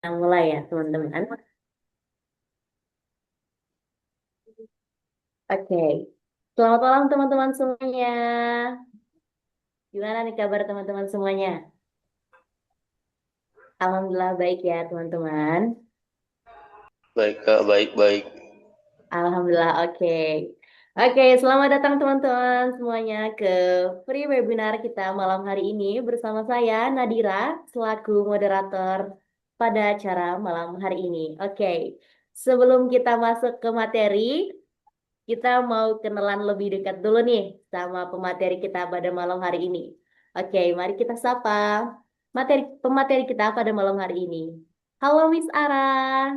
Mulai ya, teman-teman. Oke. Selamat malam teman-teman semuanya. Gimana nih kabar teman-teman semuanya? Alhamdulillah baik ya, teman-teman. Baik Kak, baik-baik. Alhamdulillah oke. Oke, selamat datang teman-teman semuanya ke free webinar kita malam hari ini bersama saya Nadira selaku moderator pada acara malam hari ini. Oke. Sebelum kita masuk ke materi, kita mau kenalan lebih dekat dulu nih sama pemateri kita pada malam hari ini. Oke, mari kita sapa pemateri kita pada malam hari ini. Halo Miss Ara,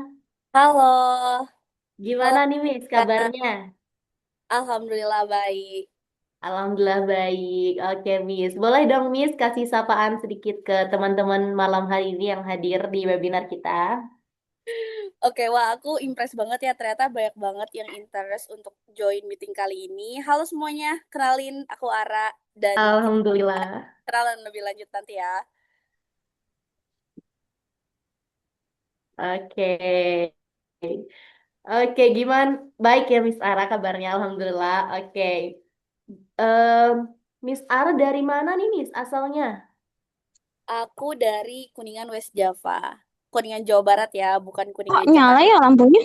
Halo, halo gimana nih Miss Kak. kabarnya? Alhamdulillah baik. Alhamdulillah baik. Oke Miss, boleh dong Miss kasih sapaan sedikit ke teman-teman malam hari ini yang hadir di webinar kita. Oke, wah aku impress banget ya, ternyata banyak banget yang interest untuk join meeting kali ini. Halo semuanya, kenalin aku Ara dan kita Alhamdulillah. kenalan lebih lanjut nanti ya. Oke. Oke, gimana? Baik ya Miss Ara kabarnya, Alhamdulillah. Oke. Em, Miss Ara dari mana nih Miss asalnya? Aku dari Kuningan West Java. Kuningan Jawa Barat ya, bukan Kok Kuningan nyala Jakarta. ya lampunya?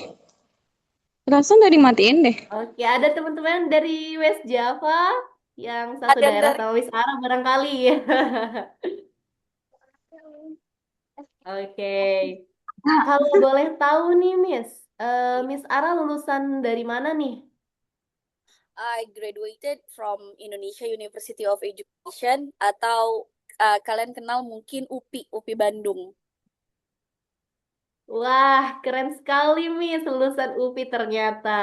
Perasaan udah dimatiin deh. Oke, ada teman-teman dari West Java yang satu Ada yang daerah dari sama Miss Ara barangkali. Oke, kalau boleh tahu nih Miss, Miss Ara lulusan dari mana nih? I graduated from Indonesia University of Education atau kalian kenal mungkin UPI Bandung. Wah, keren sekali Miss, lulusan UPI ternyata.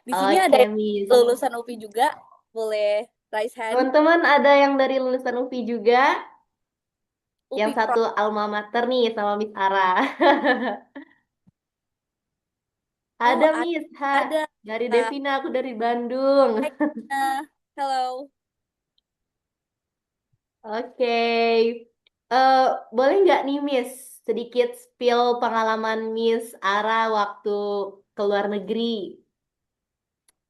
Di sini ada Oke yang Miss. lulusan UPI juga, boleh raise hand. Teman-teman ada yang dari lulusan UPI juga, yang UPI Pro. satu alma mater nih sama Miss Ara. Oh, Ada Miss, ha. ada. Dari Nah, Devina, aku dari Bandung. hai, hello. Oke. Eh, boleh nggak nih Miss, sedikit spill pengalaman Miss Ara waktu ke luar negeri?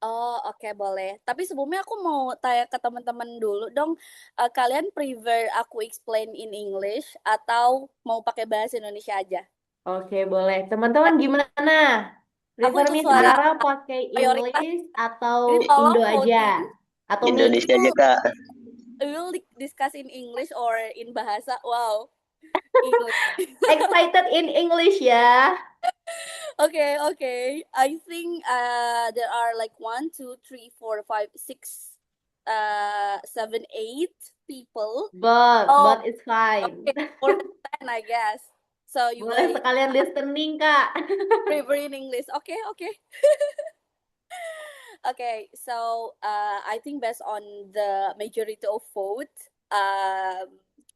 Oh, oke boleh. Tapi sebelumnya aku mau tanya ke teman-teman dulu dong. Kalian prefer aku explain in English atau mau pakai bahasa Indonesia aja? Oke, boleh. Teman-teman gimana? Aku Prefer ikut Miss suara Ara pakai mayoritas. English atau Jadi tolong Indo aja? voting. Atau mix? Indonesia aja Kak. We will discuss in English or in bahasa. Wow, English. Excited in English ya. Okay, okay. I think there are like 1, 2, 3, 4, 5, 6, 7, 8 people. Oh, But it's fine. okay, more than 10, I guess. So you Boleh guys sekalian listening, Kak. prefer in English. Okay, okay. Okay, so I think based on the majority of vote,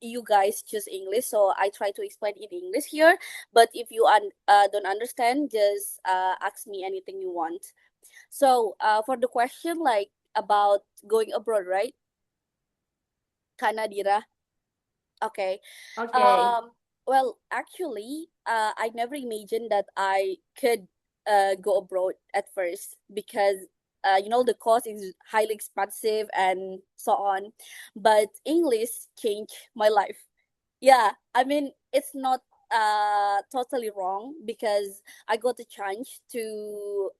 you guys choose English, so I try to explain in English here. But if you don't understand, just ask me anything you want. So for the question like about going abroad, right, Kak Nadira? Okay. Oke. Um, well, actually, I never imagined that I could go abroad at first because the cost is highly expensive and so on. But English changed my life. Yeah, I mean, it's not totally wrong because I got the chance to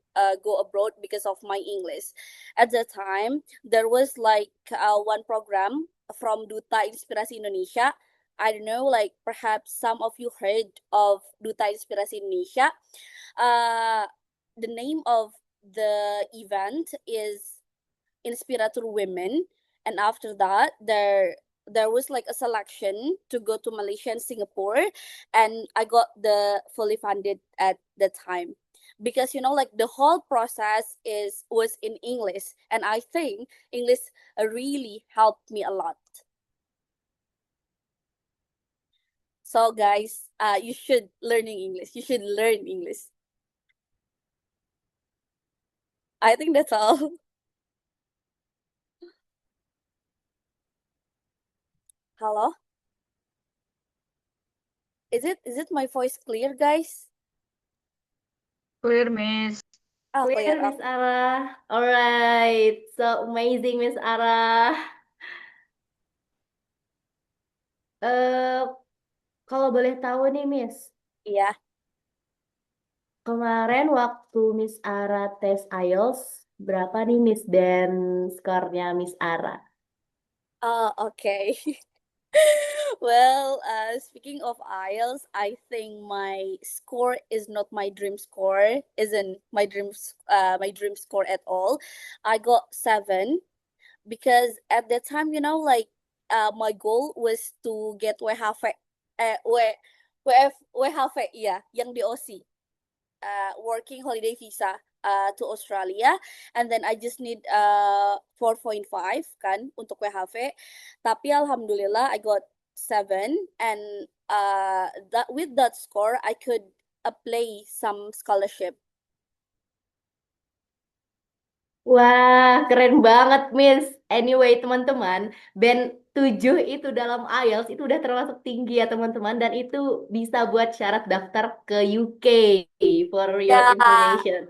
go abroad because of my English. At the time, there was like one program from Duta Inspirasi Indonesia. I don't know, like perhaps some of you heard of Duta Inspirasi Indonesia. Uh, the name of the event is Inspirator Women, and after that, there was like a selection to go to Malaysia and Singapore, and I got the fully funded at the time because like the whole process is was in English, and I think English really helped me a lot. So guys, you should learning English. You should learn English. I think that's all. Halo. Is it my voice clear, guys? Clear, Miss. Oh, clear. Clear, Miss Ara. Alright, so amazing, Miss Ara. Eh, kalau boleh tahu nih, Miss, Iya. kemarin waktu Miss Ara tes IELTS, berapa nih, Miss, dan skornya Miss Ara? Oh, okay. Well, speaking of IELTS, I think my score is not my dream score, isn't my dream score at all. I got 7 because at that time, like my goal was to get WHV, WHV, yeah, yang di OC, working holiday visa to Australia, and then I just need 4.5 kan untuk WHV. Tapi alhamdulillah I got 7, and that with that score I could apply some scholarship. Wah, keren banget, Miss. Anyway, teman-teman, band 7 itu dalam IELTS itu udah termasuk tinggi ya, teman-teman. Dan itu bisa buat syarat daftar ke UK, for your Ya, information.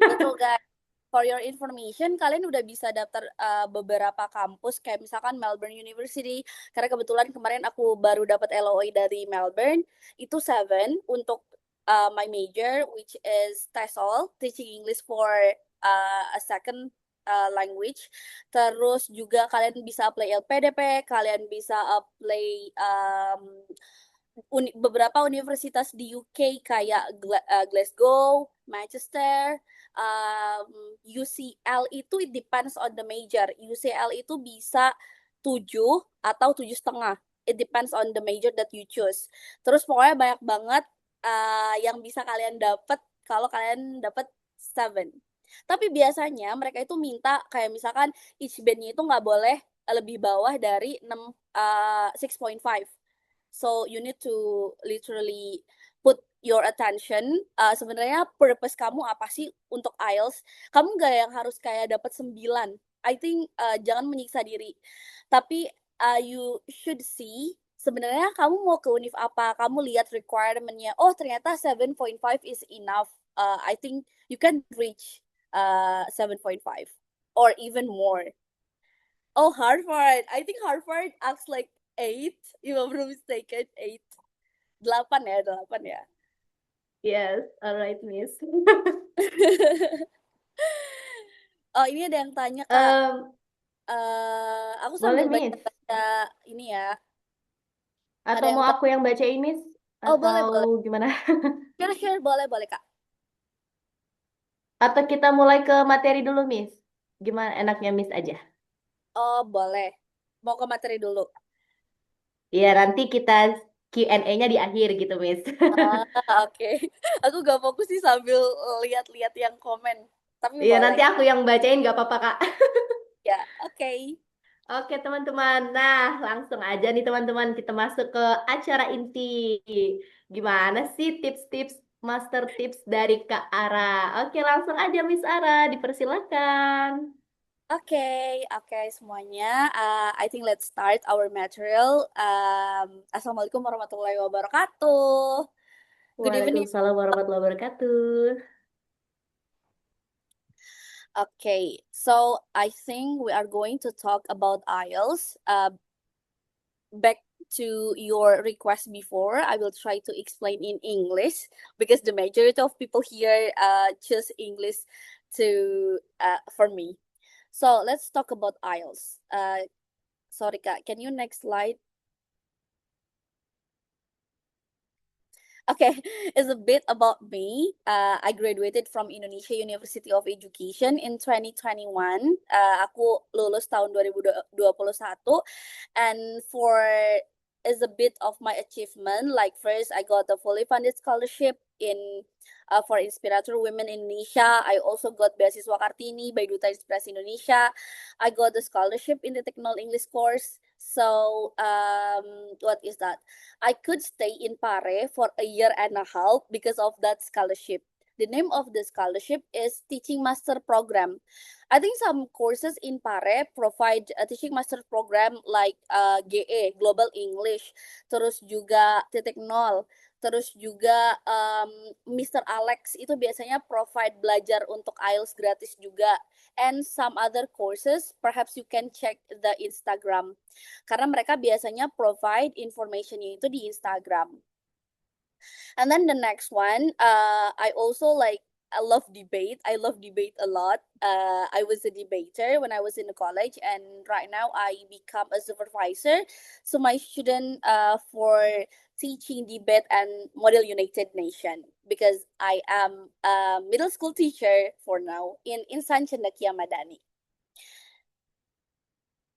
betul guys. For your information, kalian udah bisa daftar beberapa kampus kayak misalkan Melbourne University. Karena kebetulan kemarin aku baru dapat LOI dari Melbourne. Itu 7 untuk my major, which is TESOL, Teaching English for a second language. Terus juga kalian bisa apply LPDP, kalian bisa apply beberapa universitas di UK kayak Glasgow, Manchester, UCL itu it depends on the major. UCL itu bisa 7 atau 7,5. It depends on the major that you choose. Terus pokoknya banyak banget yang bisa kalian dapat kalau kalian dapat 7. Tapi biasanya mereka itu minta kayak misalkan each bandnya itu nggak boleh lebih bawah dari 6.5. So you need to literally put your attention. Sebenarnya purpose kamu apa sih untuk IELTS? Kamu nggak yang harus kayak dapat 9. I think jangan menyiksa diri. Tapi you should see sebenarnya kamu mau ke univ apa. Kamu lihat requirement-nya. Oh, ternyata 7.5 is enough. I think you can reach 7.5 or even more. Oh, Harvard. I think Harvard acts like 8, if I'm not mistaken. 8. 8 ya, 8 ya. Yes, alright, Miss. Oh, ini ada yang tanya, Kak. Em, Aku boleh, sambil Miss. baca ini ya. Ada Atau yang mau aku yang bacain, Miss? Oh, boleh, Atau boleh. gimana? Share, boleh, boleh, Kak. Atau kita mulai ke materi dulu, Miss? Gimana enaknya, Miss aja? Oh, boleh. Mau ke materi dulu. Ya, nanti kita Q&A-nya di akhir gitu, Miss. Oke. Aku gak fokus sih sambil lihat-lihat yang komen. Tapi Iya, boleh. nanti aku yang bacain gak apa-apa, Kak. Ya, oke. Oke, teman-teman. Nah, langsung aja nih, teman-teman. Kita masuk ke acara inti. Gimana sih tips-tips, master tips dari Kak Ara? Oke, langsung aja, Miss Ara. Dipersilakan. Oke, semuanya. I think let's start our material. Assalamualaikum warahmatullahi wabarakatuh. Good evening. Waalaikumsalam warahmatullahi wabarakatuh. Okay, so I think we are going to talk about IELTS. Back to your request before, I will try to explain in English because the majority of people here choose English for me. So let's talk about IELTS. Sorry, Kak, can you next slide? Okay, it's a bit about me. I graduated from Indonesia University of Education in 2021. Aku lulus tahun 2021. And is a bit of my achievement. Like first, I got a fully funded scholarship for Inspirator Women in Indonesia. I also got beasiswa Kartini by Duta Inspirasi Indonesia. I got a scholarship in the Technical English course. So what is that? I could stay in Pare for a year and a half because of that scholarship. The name of the scholarship is Teaching Master Program. I think some courses in Pare provide a teaching master program like GE, Global English, terus juga titik nol. Terus juga Mr. Alex itu biasanya provide belajar untuk IELTS gratis juga. And some other courses, perhaps you can check the Instagram. Karena mereka biasanya provide informationnya itu di Instagram. And then the next one, I also I love debate. I love debate a lot. I was a debater when I was in the college, and right now I become a supervisor. So my student for teaching debate and Model United Nation because I am a middle school teacher for now in Insan Cendekia Madani.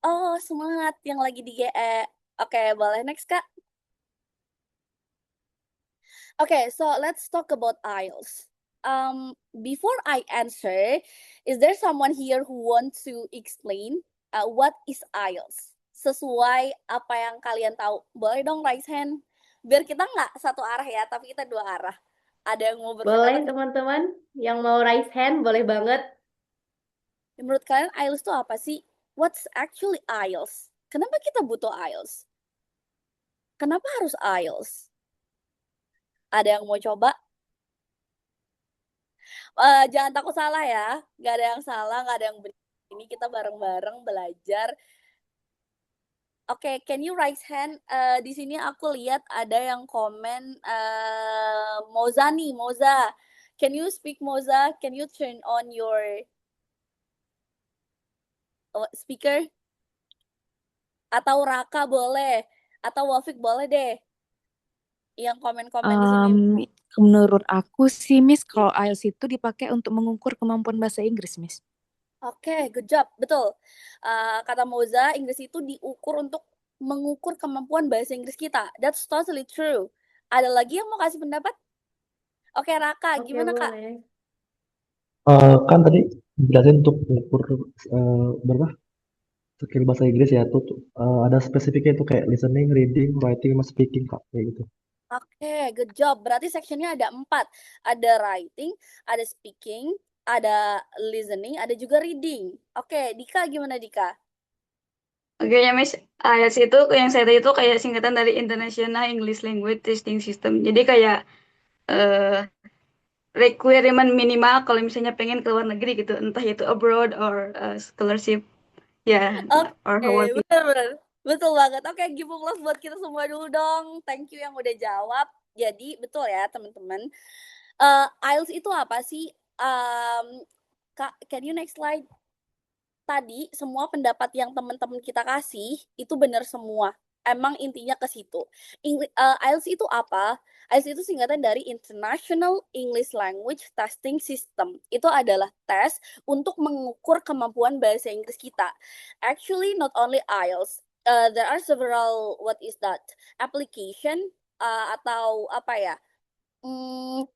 Oh, semangat yang lagi di GE. Oke, boleh next, Kak? Okay, so let's talk about IELTS. Before I answer, is there someone here who wants to explain what is IELTS? Sesuai apa yang kalian tahu. Boleh dong raise hand. Biar kita nggak satu arah ya, tapi kita dua arah. Ada yang mau Boleh berpendapat? teman-teman yang mau raise hand, boleh banget. Menurut kalian IELTS itu apa sih? What's actually IELTS? Kenapa kita butuh IELTS? Kenapa harus IELTS? Ada yang mau coba? Jangan takut salah ya, nggak ada yang salah, nggak ada yang benar. Ini kita bareng-bareng belajar. Oke, can you raise hand? Di sini aku lihat ada yang komen Moza nih, Moza. Can you speak, Moza? Can you turn on your speaker? Atau Raka boleh, atau Wafik boleh deh. Yang komen-komen di sini. Menurut aku sih, Miss, kalau IELTS itu dipakai untuk mengukur kemampuan bahasa Inggris, Miss. Oke, good job, betul. Kata Moza, Inggris itu diukur untuk mengukur kemampuan bahasa Inggris kita. That's totally true. Ada lagi yang mau kasih pendapat? Oke, Raka, Oke, gimana Kak? boleh. Kan tadi dijelasin untuk mengukur berapa skill bahasa Inggris ya tuh ada spesifiknya itu kayak listening, reading, writing, sama speaking kak kayak gitu. Oke, good job. Berarti sectionnya ada 4. Ada writing, ada speaking, ada listening, ada juga reading. Oke, Dika gimana Dika? Oke ya Miss, IELTS itu yang saya tahu itu kayak singkatan dari International English Language Testing System. Jadi kayak requirement minimal kalau misalnya pengen ke luar negeri gitu, entah itu abroad or scholarship, ya, or Oke, working. benar-benar. Betul banget. Oke, give applause buat kita semua dulu dong. Thank you yang udah jawab. Jadi, betul ya teman-teman. IELTS itu apa sih? Kak, can you next slide? Tadi semua pendapat yang teman-teman kita kasih itu benar semua. Emang intinya ke situ. IELTS itu apa? IELTS itu singkatan dari International English Language Testing System. Itu adalah tes untuk mengukur kemampuan bahasa Inggris kita. Actually, not only IELTS. There are several, what is that? Application atau apa ya?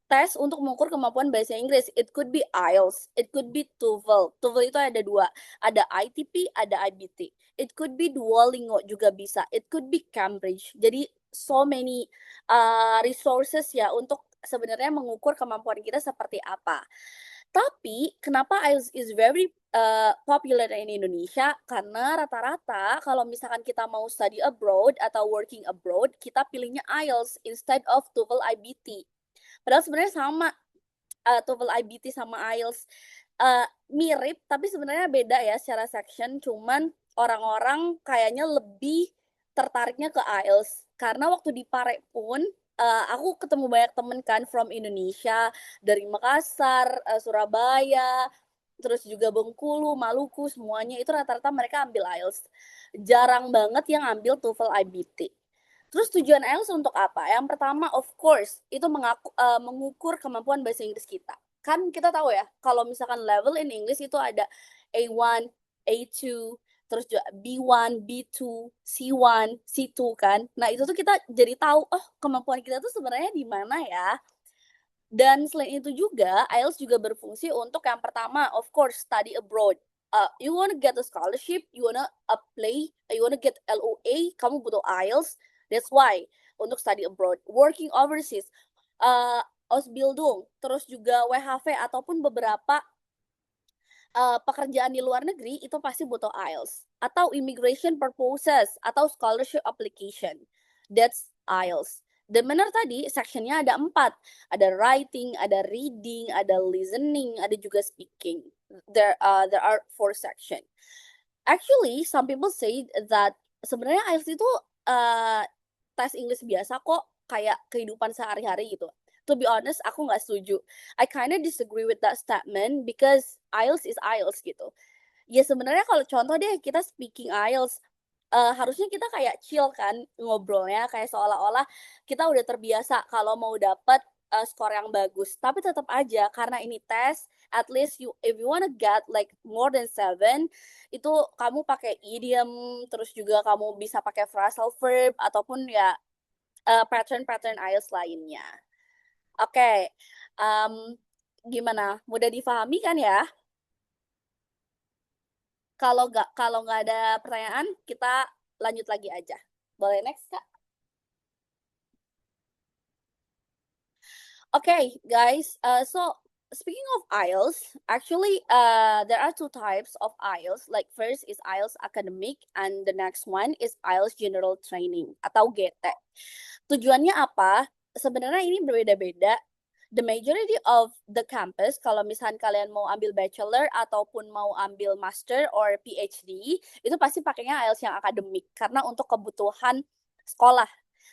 Tes untuk mengukur kemampuan bahasa Inggris. It could be IELTS, it could be TOEFL. TOEFL itu ada 2, ada ITP, ada IBT. It could be Duolingo juga bisa. It could be Cambridge. Jadi so many resources ya untuk sebenarnya mengukur kemampuan kita seperti apa. Tapi kenapa IELTS is very popular in Indonesia? Karena rata-rata kalau misalkan kita mau study abroad atau working abroad, kita pilihnya IELTS instead of TOEFL IBT. Padahal sebenarnya sama, TOEFL IBT sama IELTS mirip, tapi sebenarnya beda ya secara section. Cuman orang-orang kayaknya lebih tertariknya ke IELTS. Karena waktu di Pare pun, aku ketemu banyak temen kan from Indonesia, dari Makassar, Surabaya, terus juga Bengkulu, Maluku, semuanya itu rata-rata mereka ambil IELTS. Jarang banget yang ambil TOEFL IBT. Terus tujuan IELTS untuk apa? Yang pertama, of course, itu mengukur kemampuan bahasa Inggris kita. Kan kita tahu ya, kalau misalkan level in English itu ada A1, A2, terus juga B1, B2, C1, C2 kan. Nah, itu tuh kita jadi tahu, oh kemampuan kita tuh sebenarnya di mana ya. Dan selain itu juga, IELTS juga berfungsi untuk yang pertama, of course, study abroad. You wanna get a scholarship, you wanna apply, you wanna get LOA, kamu butuh IELTS. That's why untuk study abroad, working overseas, Ausbildung, terus juga WHV ataupun beberapa pekerjaan di luar negeri itu pasti butuh IELTS. Atau immigration purposes atau scholarship application. That's IELTS. Dan benar tadi, sectionnya ada 4. Ada writing, ada reading, ada listening, ada juga speaking. There are 4 section. Actually, some people say that sebenarnya IELTS itu tes English biasa kok, kayak kehidupan sehari-hari gitu. To be honest, aku nggak setuju. I kinda disagree with that statement because IELTS is IELTS gitu. Ya sebenarnya kalau contoh deh kita speaking IELTS, harusnya kita kayak chill kan ngobrolnya, kayak seolah-olah kita udah terbiasa kalau mau dapet skor yang bagus. Tapi tetap aja karena ini tes, at least if you wanna get like more than 7, itu kamu pakai idiom, terus juga kamu bisa pakai phrasal verb ataupun ya pattern-pattern IELTS lainnya. Oke, gimana? Mudah difahami kan ya? Kalau nggak ada pertanyaan, kita lanjut lagi aja. Boleh next, Kak? Okay, guys. So speaking of IELTS, actually, there are 2 types of IELTS. Like first is IELTS academic, and the next one is IELTS general training atau GT. Tujuannya apa? Sebenarnya ini berbeda-beda. The majority of the campus, kalau misalnya kalian mau ambil bachelor ataupun mau ambil master or PhD, itu pasti pakainya IELTS yang akademik karena untuk kebutuhan sekolah.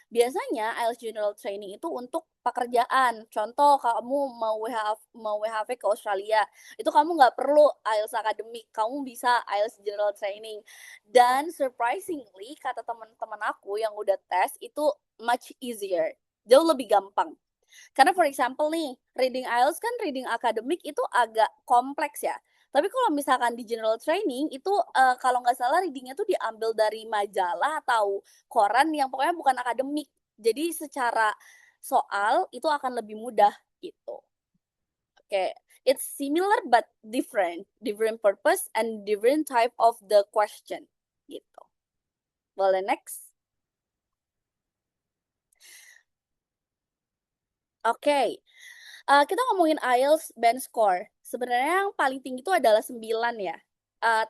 Biasanya IELTS General Training itu untuk pekerjaan. Contoh, kamu mau WHV ke Australia, itu kamu nggak perlu IELTS akademik, kamu bisa IELTS General Training. Dan surprisingly, kata teman-teman aku yang udah tes, itu much easier. Jauh lebih gampang. Karena for example nih, reading IELTS kan reading akademik itu agak kompleks ya. Tapi kalau misalkan di general training itu kalau nggak salah readingnya tuh diambil dari majalah atau koran yang pokoknya bukan akademik. Jadi secara soal itu akan lebih mudah gitu. Oke, it's similar but different purpose and different type of the question gitu. Boleh next? Oke. Kita ngomongin IELTS band score. Sebenarnya yang paling tinggi itu adalah 9 ya.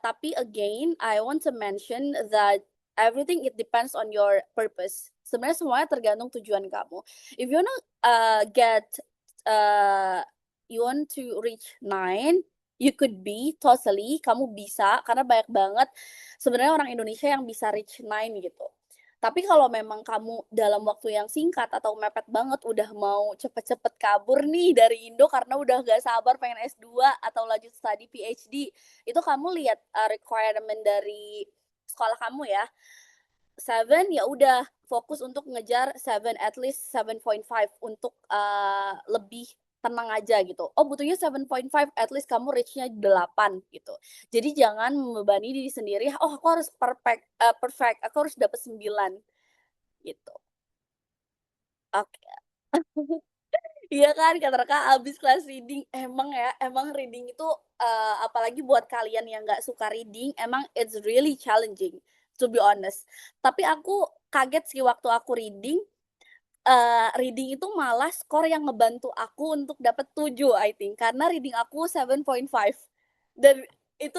Tapi again, I want to mention that everything it depends on your purpose. Sebenarnya semuanya tergantung tujuan kamu. If you wanna you want to reach 9, you could be totally, kamu bisa, karena banyak banget sebenarnya orang Indonesia yang bisa reach 9 gitu. Tapi kalau memang kamu dalam waktu yang singkat atau mepet banget udah mau cepet-cepet kabur nih dari Indo karena udah gak sabar pengen S2 atau lanjut studi PhD, itu kamu lihat requirement dari sekolah kamu ya. 7 ya udah fokus untuk ngejar 7, at least 7.5 untuk lebih tenang aja gitu. Oh butuhnya 7.5, at least kamu reach-nya 8 gitu. Jadi jangan membebani diri sendiri, oh aku harus perfect, aku harus dapat 9 gitu. Oke. Iya kan, kata Raka abis kelas reading, emang reading itu apalagi buat kalian yang nggak suka reading, emang it's really challenging, to be honest. Tapi aku kaget sih waktu aku reading itu malah skor yang ngebantu aku untuk dapat 7, I think. Karena reading aku 7.5. Dan itu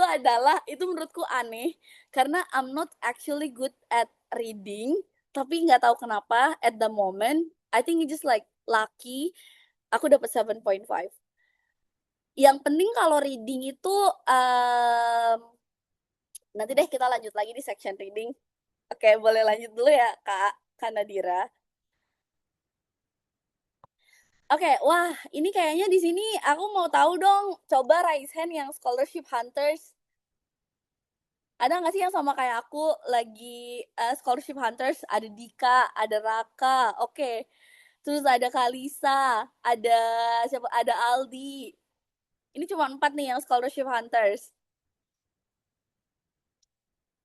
menurutku aneh, karena I'm not actually good at reading, tapi nggak tahu kenapa, at the moment, I think it's just like lucky, aku dapat 7.5. Yang penting kalau reading itu, nanti deh kita lanjut lagi di section reading. Oke, boleh lanjut dulu ya, Kak Nadira. Oke, wah ini kayaknya di sini aku mau tahu dong, coba raise hand yang scholarship hunters. Ada nggak sih yang sama kayak aku lagi scholarship hunters? Ada Dika, ada Raka, oke. Terus ada Kalisa, ada siapa? Ada Aldi. Ini cuma 4 nih yang scholarship hunters.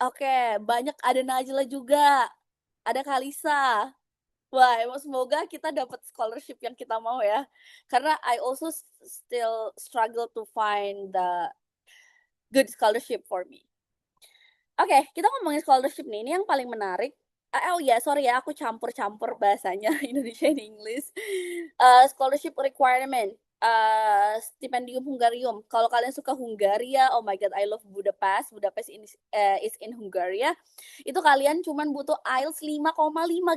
Oke, banyak, ada Najla juga, ada Kalisa. Wah, emang semoga kita dapat scholarship yang kita mau ya. Karena I also still struggle to find the good scholarship for me. Oke, kita ngomongin scholarship nih. Ini yang paling menarik. Oh ya, sorry ya, aku campur-campur bahasanya Indonesia dan English. Scholarship requirement. Stipendium Hungarium. Kalau kalian suka Hungaria, oh my god, I love Budapest. Budapest is in Hungaria. Itu kalian cuman butuh IELTS 5,5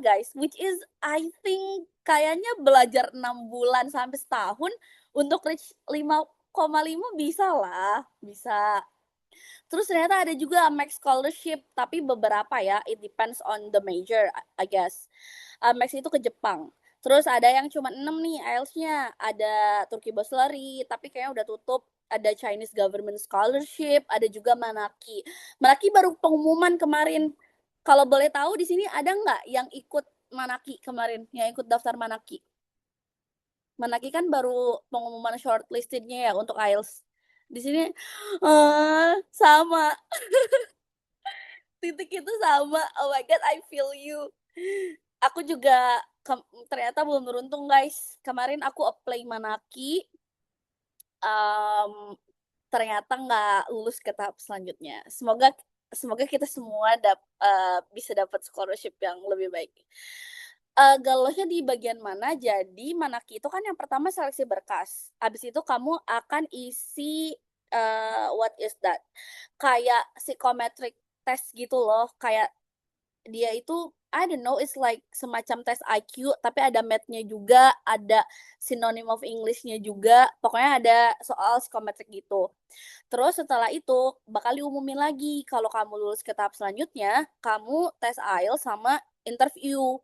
guys, which is I think kayaknya belajar 6 bulan sampai setahun untuk reach 5,5 bisa lah, bisa. Terus ternyata ada juga Max Scholarship, tapi beberapa ya, it depends on the major, I guess. Max itu ke Jepang. Terus ada yang cuma 6 nih IELTS-nya. Ada Turki Bachelorate, tapi kayaknya udah tutup. Ada Chinese Government Scholarship, ada juga Manaki. Manaki baru pengumuman kemarin. Kalau boleh tahu di sini ada nggak yang ikut Manaki kemarin, yang ikut daftar Manaki? Manaki kan baru pengumuman shortlistednya ya untuk IELTS. Di sini sama. Titik itu sama. Oh my god, I feel you. Aku juga ternyata belum beruntung guys. Kemarin aku apply Manaki, ternyata nggak lulus ke tahap selanjutnya. Semoga kita semua bisa dapat scholarship yang lebih baik. Galosnya di bagian mana? Jadi Manaki itu kan yang pertama seleksi berkas. Habis itu kamu akan isi what is that? Kayak psychometric test gitu loh. Kayak dia itu I don't know, it's like semacam tes IQ, tapi ada math-nya juga, ada synonym of English-nya juga, pokoknya ada soal psikometrik gitu. Terus setelah itu bakal diumumin lagi kalau kamu lulus ke tahap selanjutnya, kamu tes IELTS sama interview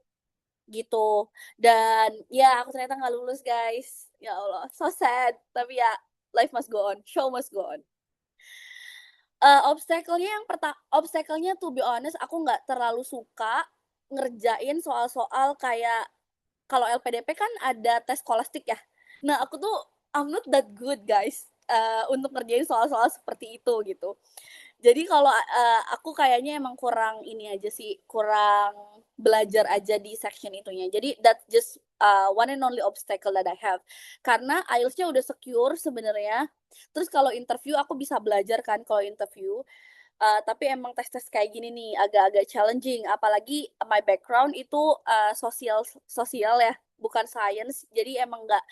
gitu. Dan ya aku ternyata nggak lulus guys, ya Allah, so sad. Tapi ya life must go on, show must go on. Obstacle-nya to be honest aku nggak terlalu suka ngerjain soal-soal kayak kalau LPDP kan ada tes skolastik ya. Nah aku tuh I'm not that good guys untuk ngerjain soal-soal seperti itu gitu. Jadi kalau aku kayaknya emang kurang ini aja sih, kurang belajar aja di section itunya. Jadi that's just one and only obstacle that I have. Karena IELTS-nya udah secure sebenarnya. Terus kalau interview aku bisa belajar kan kalau interview. Tapi emang tes-tes kayak gini nih agak-agak challenging. Apalagi my background itu sosial ya, bukan science. Jadi emang nggak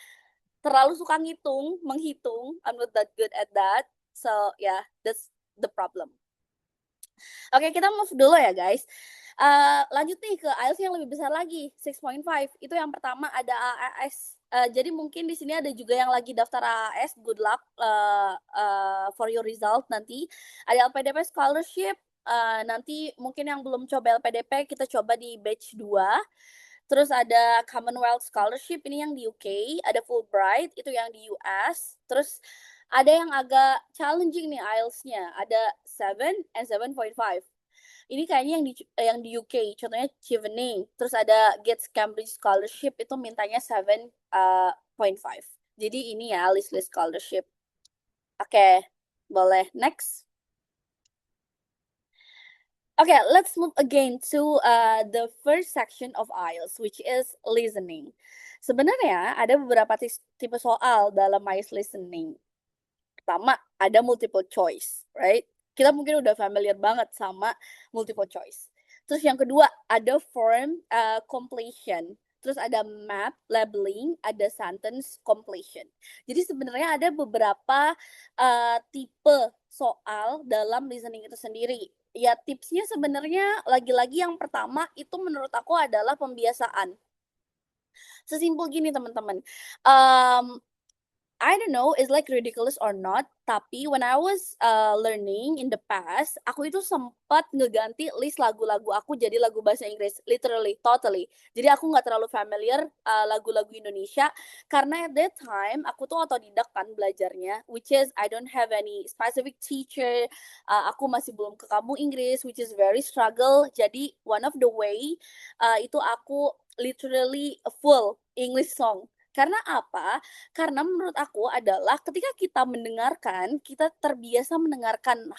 terlalu suka menghitung. I'm not that good at that. So yeah, that's the problem. Oke, kita move dulu ya guys. Lanjut nih ke IELTS yang lebih besar lagi, 6.5. Itu yang pertama ada AAS. Jadi mungkin di sini ada juga yang lagi daftar AAS. Good luck for your result nanti. Ada LPDP scholarship. Nanti mungkin yang belum coba LPDP kita coba di batch 2. Terus ada Commonwealth Scholarship, ini yang di UK. Ada Fulbright, itu yang di US. Terus ada yang agak challenging nih IELTS-nya. Ada 7 and 7.5. Ini kayaknya yang di UK, contohnya Chevening. Terus ada Gates Cambridge Scholarship, itu mintanya 7.5. Jadi ini ya list scholarship. Oke, boleh. Next. Okay, let's move again to the first section of IELTS, which is listening. Sebenarnya ada beberapa tipe soal dalam IELTS listening. Pertama, ada multiple choice, right? Kita mungkin udah familiar banget sama multiple choice. Terus yang kedua, ada form completion. Terus ada map labeling, ada sentence completion. Jadi sebenarnya ada beberapa tipe soal dalam listening itu sendiri. Ya tipsnya sebenarnya lagi-lagi yang pertama itu menurut aku adalah pembiasaan. Sesimpel gini teman-teman. I don't know, it's like ridiculous or not, tapi when I was learning in the past, aku itu sempat ngeganti list lagu-lagu aku jadi lagu bahasa Inggris, literally, totally. Jadi aku nggak terlalu familiar lagu-lagu Indonesia, karena at that time aku tuh otodidak kan belajarnya, which is I don't have any specific teacher, aku masih belum ke kamu Inggris, which is very struggle. Jadi one of the way itu aku literally full English song. Karena apa? Karena menurut aku adalah ketika kita mendengarkan, kita terbiasa mendengarkan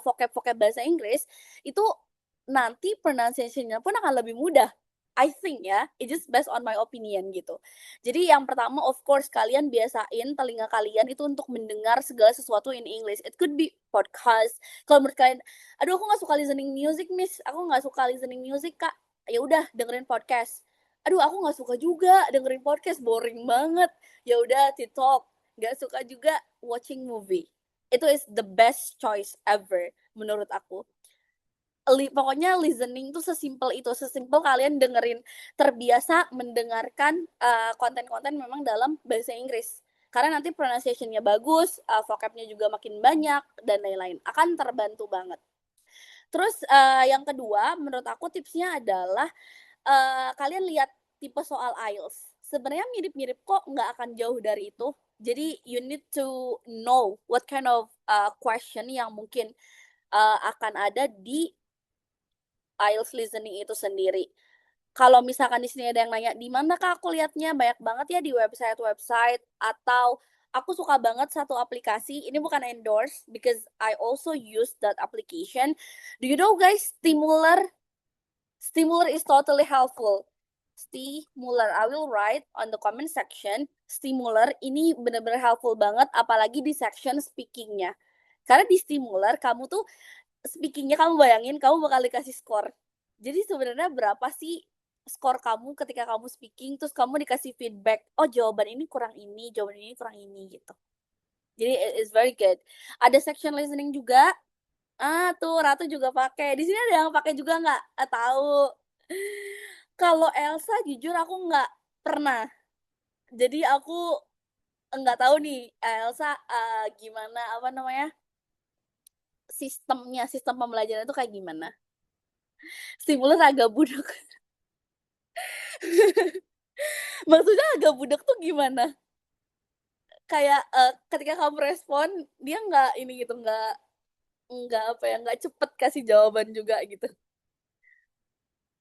vocab-vocab bahasa Inggris, itu nanti pronunciation-nya pun akan lebih mudah. I think ya, it just based on my opinion gitu. Jadi yang pertama, of course, kalian biasain telinga kalian itu untuk mendengar segala sesuatu in English. It could be podcast. Kalau menurut kalian, aduh aku nggak suka listening music, miss. Aku nggak suka listening music, kak. Ya udah, dengerin podcast. Aduh aku nggak suka juga dengerin podcast, boring banget. Ya udah TikTok. nggak suka juga watching movie. Itu is the best choice ever menurut aku. Pokoknya listening tuh sesimpel itu, sesimpel kalian terbiasa mendengarkan konten-konten memang dalam bahasa Inggris. Karena nanti pronunciation-nya bagus, vocab-nya juga makin banyak, dan lain-lain. Akan terbantu banget. Terus yang kedua, menurut aku tipsnya adalah kalian lihat tipe soal IELTS. Sebenarnya mirip-mirip kok, nggak akan jauh dari itu. Jadi you need to know what kind of question yang mungkin akan ada di IELTS listening itu sendiri. Kalau misalkan di sini ada yang nanya, di mana kak aku lihatnya? Banyak banget ya di website-website, atau aku suka banget satu aplikasi. Ini bukan endorse because I also use that application. Do you know guys, Stimuler? Stimuler is totally helpful. Stimuler, I will write on the comment section. Stimuler ini benar-benar helpful banget, apalagi di section speakingnya. Karena di Stimuler kamu tuh speakingnya, kamu bayangin kamu bakal dikasih skor. Jadi sebenarnya berapa sih skor kamu ketika kamu speaking, terus kamu dikasih feedback, oh jawaban ini kurang ini, jawaban ini kurang ini gitu. Jadi it is very good. Ada section listening juga. Tuh Ratu juga pakai. Di sini ada yang pakai juga nggak? Tahu. Kalau Elsa jujur aku nggak pernah. Jadi aku nggak tahu nih Elsa gimana apa namanya sistem pembelajaran itu kayak gimana. Stimulus agak budak. Maksudnya agak budak tuh gimana? Kayak ketika kamu respon dia nggak ini gitu, nggak apa ya, nggak cepet kasih jawaban juga gitu.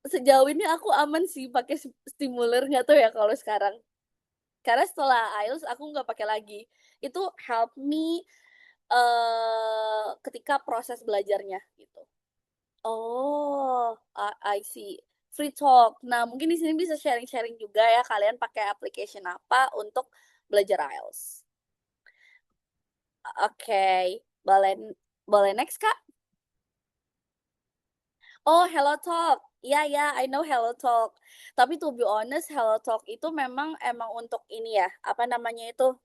Sejauh ini aku aman sih pakai stimuler, nggak tahu ya kalau sekarang. Karena setelah IELTS aku nggak pakai lagi. Itu help me ketika proses belajarnya gitu. Oh, I see. Free talk. Nah, mungkin di sini bisa sharing-sharing juga ya kalian pakai application apa untuk belajar IELTS. Oke, boleh next Kak? Oh, Hello Talk. Ya, I know Hello Talk. Tapi to be honest, Hello Talk itu emang untuk ini ya, apa namanya itu,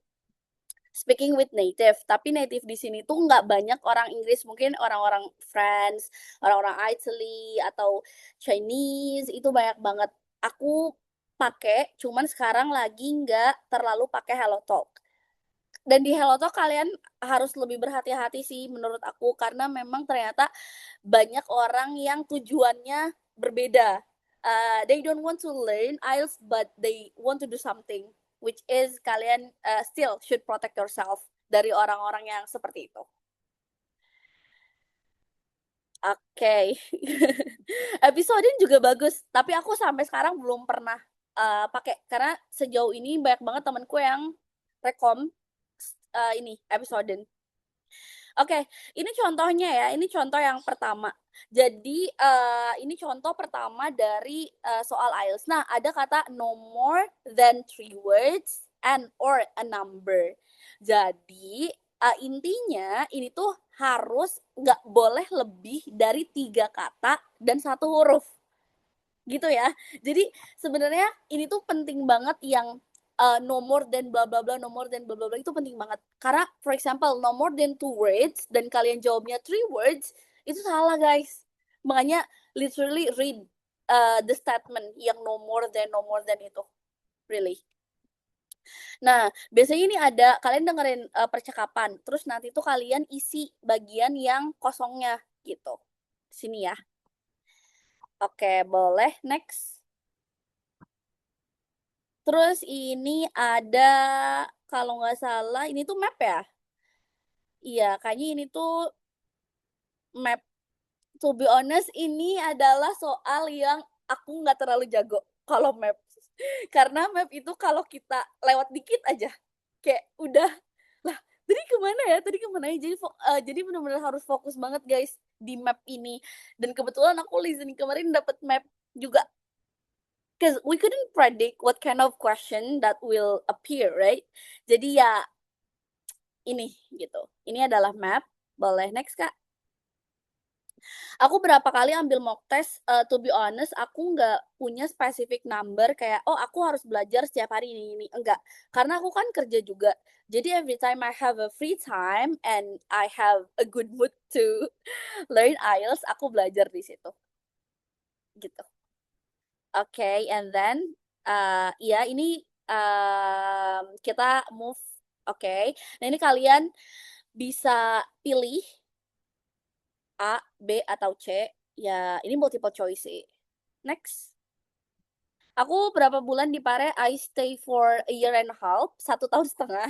speaking with native. Tapi native di sini tuh nggak banyak orang Inggris, mungkin orang-orang France, orang-orang Italy atau Chinese itu banyak banget. Aku pakai, cuman sekarang lagi nggak terlalu pakai Hello Talk. Dan di Hello Talk kalian harus lebih berhati-hati sih menurut aku, karena memang ternyata banyak orang yang tujuannya berbeda. They don't want to learn IELTS but they want to do something, which is kalian still should protect yourself dari orang-orang yang seperti itu. Oke. Episode ini juga bagus, tapi aku sampai sekarang belum pernah pakai, karena sejauh ini banyak banget temanku yang rekom ini episode. Oke, ini contohnya ya. Ini contoh yang pertama. Jadi ini contoh pertama dari soal IELTS. Nah, ada kata no more than 3 words and or a number. Jadi intinya ini tuh harus nggak boleh lebih dari 3 kata dan 1 huruf. Gitu ya. Jadi sebenarnya ini tuh penting banget yang no more than bla bla bla, no more than bla bla bla, itu penting banget. Karena for example no more than 2 words dan kalian jawabnya 3 words, itu salah guys. Makanya literally read the statement yang no more than itu. Really. Nah, biasanya ini ada, kalian dengerin percakapan, terus nanti tuh kalian isi bagian yang kosongnya gitu. Sini ya. Oke, boleh next. Terus ini ada, kalau nggak salah, ini tuh map ya? Iya, kayaknya ini tuh map. To be honest, ini adalah soal yang aku nggak terlalu jago kalau map. Karena map itu kalau kita lewat dikit aja, kayak udah, lah tadi kemana ya? Tadi kemana ya? Jadi benar-benar harus fokus banget guys di map ini. Dan kebetulan aku listening kemarin dapat map juga. Because we couldn't predict what kind of question that will appear, right? Jadi ya ini gitu. Ini adalah map. Boleh next Kak. Aku berapa kali ambil mock test, to be honest, aku nggak punya specific number kayak, oh aku harus belajar setiap hari ini, enggak. Karena aku kan kerja juga. Jadi every time I have a free time and I have a good mood to learn IELTS, aku belajar di situ, gitu. Oke, and then, ya ini kita move, oke. Nah ini kalian bisa pilih A, B, atau C. Ya, ini multiple choice sih. Next. Aku berapa bulan di Pare? I stay for a year and a half, 1 tahun setengah.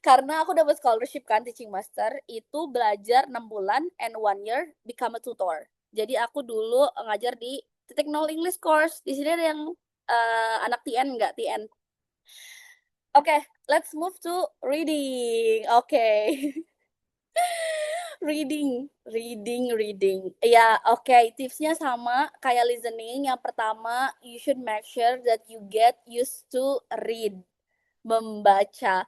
Karena aku dapat scholarship kan, teaching master. Itu belajar 6 bulan and 1 year become a tutor. Jadi aku dulu ngajar di Titik Nol English course. Di sini ada yang anak TN nggak? TN. Oke, let's move to reading. Oke. Reading. Ya, oke. Tipsnya sama kayak listening. Yang pertama, you should make sure that you get used to read, membaca.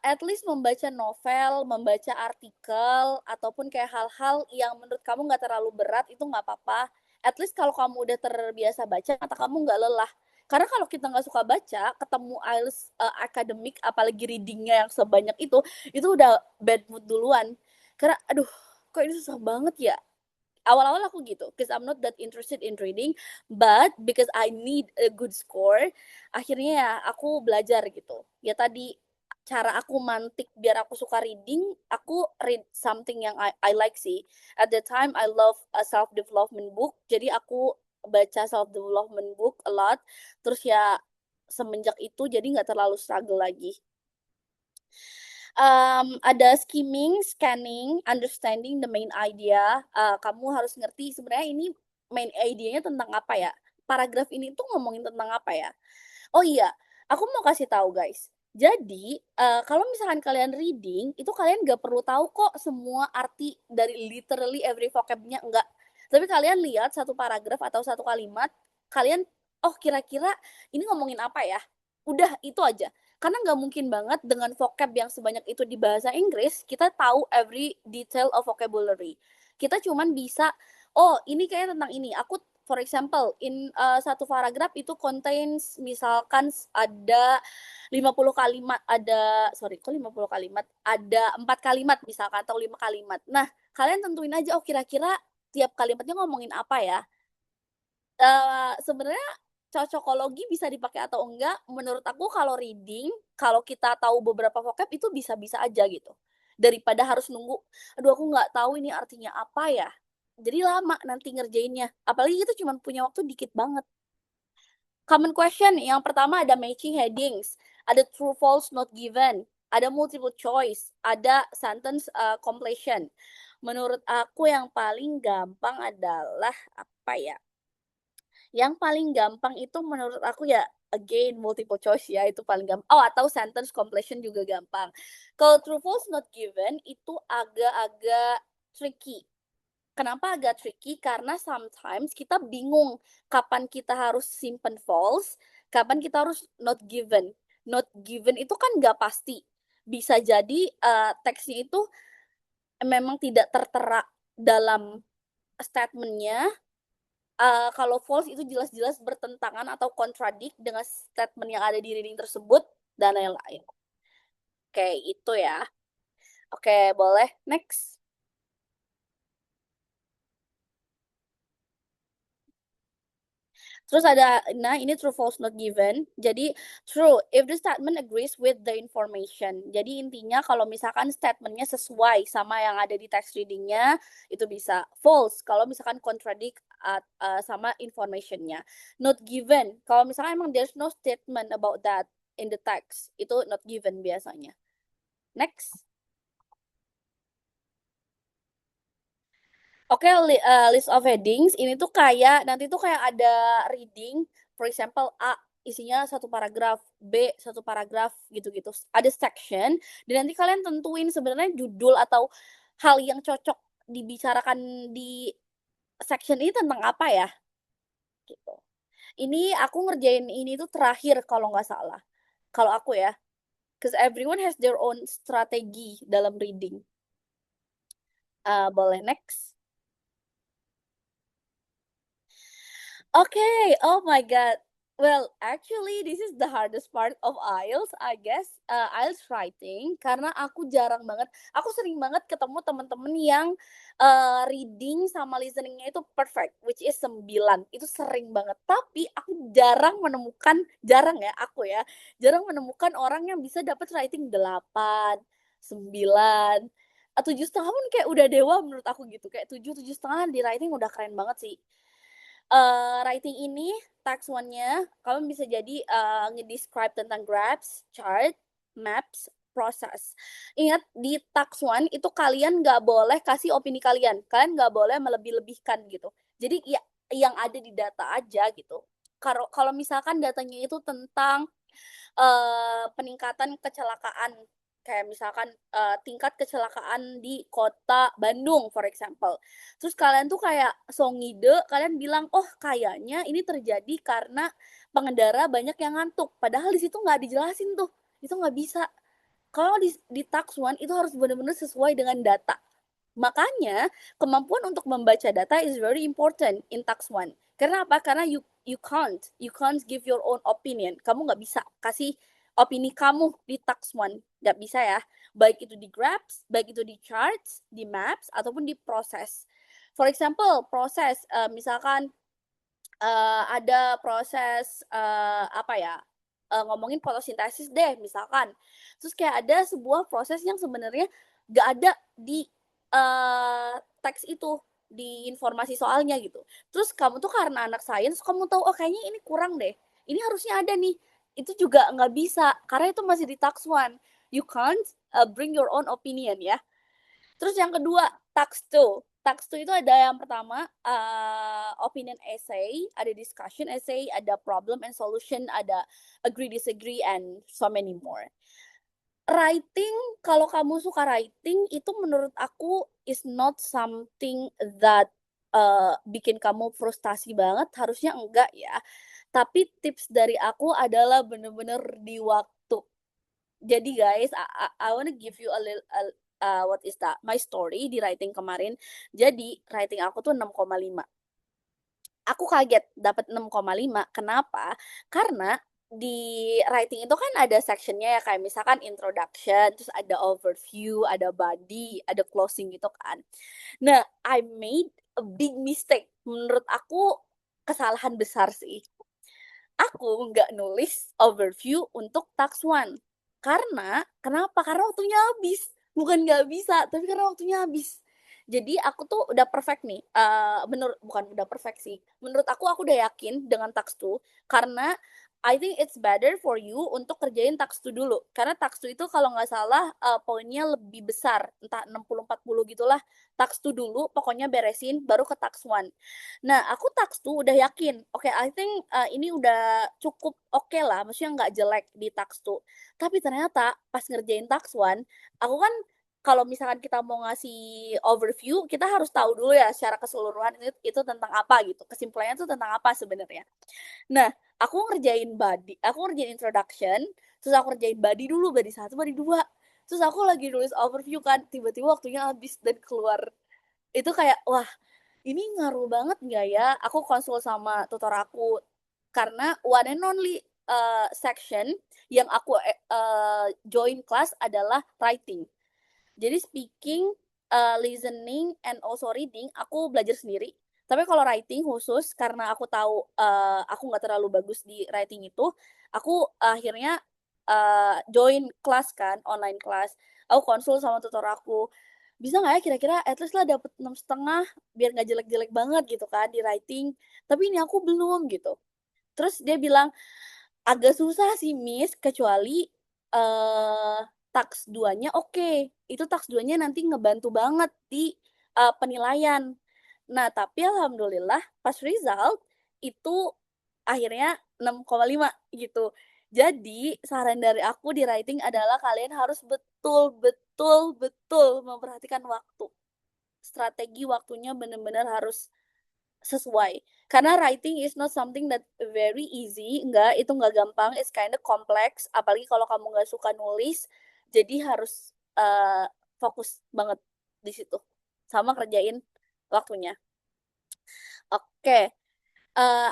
At least membaca novel, membaca artikel, ataupun kayak hal-hal yang menurut kamu nggak terlalu berat, itu nggak apa-apa. At least kalau kamu udah terbiasa baca, mata kamu nggak lelah. Karena kalau kita nggak suka baca, ketemu IELTS akademik, apalagi readingnya yang sebanyak itu udah bad mood duluan. Karena, aduh, kok ini susah banget ya? Awal-awal aku gitu, because I'm not that interested in reading, but because I need a good score, akhirnya ya aku belajar gitu. Ya tadi, cara aku mantik biar aku suka reading, aku read something yang I like sih. At the time, I love a self-development book, jadi aku baca self-development book a lot, terus ya semenjak itu jadi nggak terlalu struggle lagi. Ada skimming, scanning, understanding the main idea. Kamu harus ngerti sebenarnya ini main idenya tentang apa ya. Paragraf ini tuh ngomongin tentang apa ya. Oh iya, aku mau kasih tahu guys. Jadi, kalau misalkan kalian reading, itu kalian gak perlu tahu kok semua arti dari literally every vocabnya, enggak. Tapi kalian lihat satu paragraf atau satu kalimat, kalian, oh kira-kira ini ngomongin apa ya? Udah, itu aja. Karena nggak mungkin banget dengan vocab yang sebanyak itu di bahasa Inggris, kita tahu every detail of vocabulary. Kita cuman bisa, oh ini kayaknya tentang ini. Aku, for example, in satu paragraf itu contains, misalkan ada 50 kalimat, sorry, kok 50 kalimat? Ada 4 kalimat misalkan, atau 5 kalimat. Nah, kalian tentuin aja, oh kira-kira tiap kalimatnya ngomongin apa ya. Sebenarnya cocokologi bisa dipakai atau enggak, menurut aku kalau reading, kalau kita tahu beberapa vocab itu bisa-bisa aja gitu. Daripada harus nunggu, aduh aku nggak tahu ini artinya apa ya. Jadi lama nanti ngerjainnya. Apalagi itu cuma punya waktu dikit banget. Common question, yang pertama ada matching headings, ada true false not given, ada multiple choice, ada sentence completion. Menurut aku yang paling gampang adalah apa ya? Yang paling gampang itu menurut aku ya again multiple choice ya, itu paling gampang. Oh, atau sentence completion juga gampang. Kalau true false not given itu agak-agak tricky. Kenapa agak tricky? Karena sometimes kita bingung kapan kita harus simpen false, kapan kita harus not given. Not given itu kan nggak pasti. Bisa jadi teksnya itu memang tidak tertera dalam statementnya. Kalau false itu jelas-jelas bertentangan atau kontradik dengan statement yang ada di reading tersebut dan lain-lain. Oke, itu ya. Oke, boleh. Next. Terus ada, nah ini true false not given. Jadi true if the statement agrees with the information. Jadi intinya kalau misalkan statementnya sesuai sama yang ada di text readingnya, itu bisa. False kalau misalkan contradict sama informationnya. Not given kalau misalkan emang there's no statement about that in the text, itu not given biasanya. Next. Oke, list of headings ini tuh kayak nanti tuh kayak ada reading, for example A isinya satu paragraf, B satu paragraf gitu-gitu. Ada section dan nanti kalian tentuin sebenarnya judul atau hal yang cocok dibicarakan di section ini tentang apa ya. Gitu. Ini aku ngerjain ini tuh terakhir kalau nggak salah. Kalau aku ya, because everyone has their own strategi dalam reading. Boleh next. Okay, oh my God. Well, actually, this is the hardest part of IELTS, I guess. IELTS writing, karena aku jarang banget, aku sering banget ketemu temen-temen yang reading sama listeningnya itu perfect, which is 9. Itu sering banget. Tapi aku jarang ya, jarang menemukan orang yang bisa dapat writing 8, 9, 7,5 pun kayak udah dewa menurut aku gitu. Kayak 7, 7,5 di writing udah keren banget sih. Writing ini task one-nya kamu bisa jadi nge-describe tentang graphs, chart, maps, proses. Ingat di task one itu kalian nggak boleh kasih opini kalian. Kalian nggak boleh melebih-lebihkan gitu. Jadi ya yang ada di data aja gitu. Kalau misalkan datanya itu tentang peningkatan kecelakaan kayak misalkan tingkat kecelakaan di kota Bandung for example. Terus kalian tuh kayak ngide, kalian bilang, "Oh, kayaknya ini terjadi karena pengendara banyak yang ngantuk." Padahal di situ nggak dijelasin tuh. Itu nggak bisa. Kalau di tax one itu harus benar-benar sesuai dengan data. Makanya kemampuan untuk membaca data is very important in tax one. Karena apa? Karena you can't give your own opinion. Kamu nggak bisa kasih opini kamu di tax one, nggak bisa ya. Baik itu di graphs, baik itu di charts, di maps ataupun di proses. For example, proses misalkan ada proses apa ya? Ngomongin fotosintesis deh misalkan. Terus kayak ada sebuah proses yang sebenarnya nggak ada di teks itu, di informasi soalnya gitu. Terus kamu tuh karena anak sains, kamu tahu, oh kayaknya ini kurang deh. Ini harusnya ada nih. Itu juga nggak bisa, karena itu masih di tax one. You can't bring your own opinion ya. Terus yang kedua, tax two. Tax two itu ada yang pertama, opinion essay, ada discussion essay, ada problem and solution, ada agree, disagree, and so many more. Writing, kalau kamu suka writing, itu menurut aku is not something that bikin kamu frustasi banget, harusnya enggak ya. Tapi tips dari aku adalah bener-bener di waktu. Jadi guys, I wanna give you a little, what is that? My story di writing kemarin. Jadi writing aku tuh 6,5. Aku kaget dapat 6,5. Kenapa? Karena di writing itu kan ada sectionnya ya, kayak misalkan introduction, terus ada overview, ada body, ada closing gitu kan. Nah, I made a big mistake. Menurut aku kesalahan besar sih. Aku nggak nulis overview untuk task one. Kenapa? Karena waktunya habis. Bukan nggak bisa, tapi karena waktunya habis. Jadi aku tuh udah perfect nih. Bukan udah perfect sih. Menurut aku udah yakin dengan task two. Karena I think it's better for you untuk kerjain task two dulu. Karena task two itu kalau nggak salah poinnya lebih besar. Entah 60-40 gitulah. Task two dulu, pokoknya beresin, baru ke task one. Nah, aku tax tuh udah yakin. Oke, I think ini udah cukup oke lah, maksudnya nggak jelek di tax tuh. Tapi ternyata pas ngerjain tax one, aku kan kalau misalkan kita mau ngasih overview, kita harus tahu dulu ya secara keseluruhan itu tentang apa gitu. Kesimpulannya tuh tentang apa sebenarnya. Nah, aku ngerjain introduction, terus aku ngerjain body dulu, body 1, body 2. Terus aku lagi nulis overview kan, tiba-tiba waktunya habis dan keluar. Itu kayak, wah, ini ngaruh banget nggak ya? Aku konsul sama tutor aku karena one and only section yang aku join class adalah writing. Jadi speaking, listening, and also reading aku belajar sendiri. Tapi kalau writing khusus karena aku tahu aku nggak terlalu bagus di writing itu, aku akhirnya join kelas kan, online class. Aku konsul sama tutor aku, bisa nggak ya kira-kira at least lah dapet 6,5 biar nggak jelek-jelek banget gitu kan di writing. Tapi ini aku belum gitu. Terus dia bilang, agak susah sih Miss, kecuali tax 2-nya oke. Itu tax 2-nya nanti ngebantu banget di penilaian. Nah, tapi alhamdulillah pas result itu akhirnya 6,5 gitu. Jadi, saran dari aku di writing adalah kalian harus betul-betul memperhatikan waktu. Strategi waktunya benar-benar harus sesuai. Karena writing is not something that very easy. Enggak, itu enggak gampang. It's kind of complex. Apalagi kalau kamu nggak suka nulis. Jadi harus fokus banget di situ. Sama kerjain waktunya. Oke.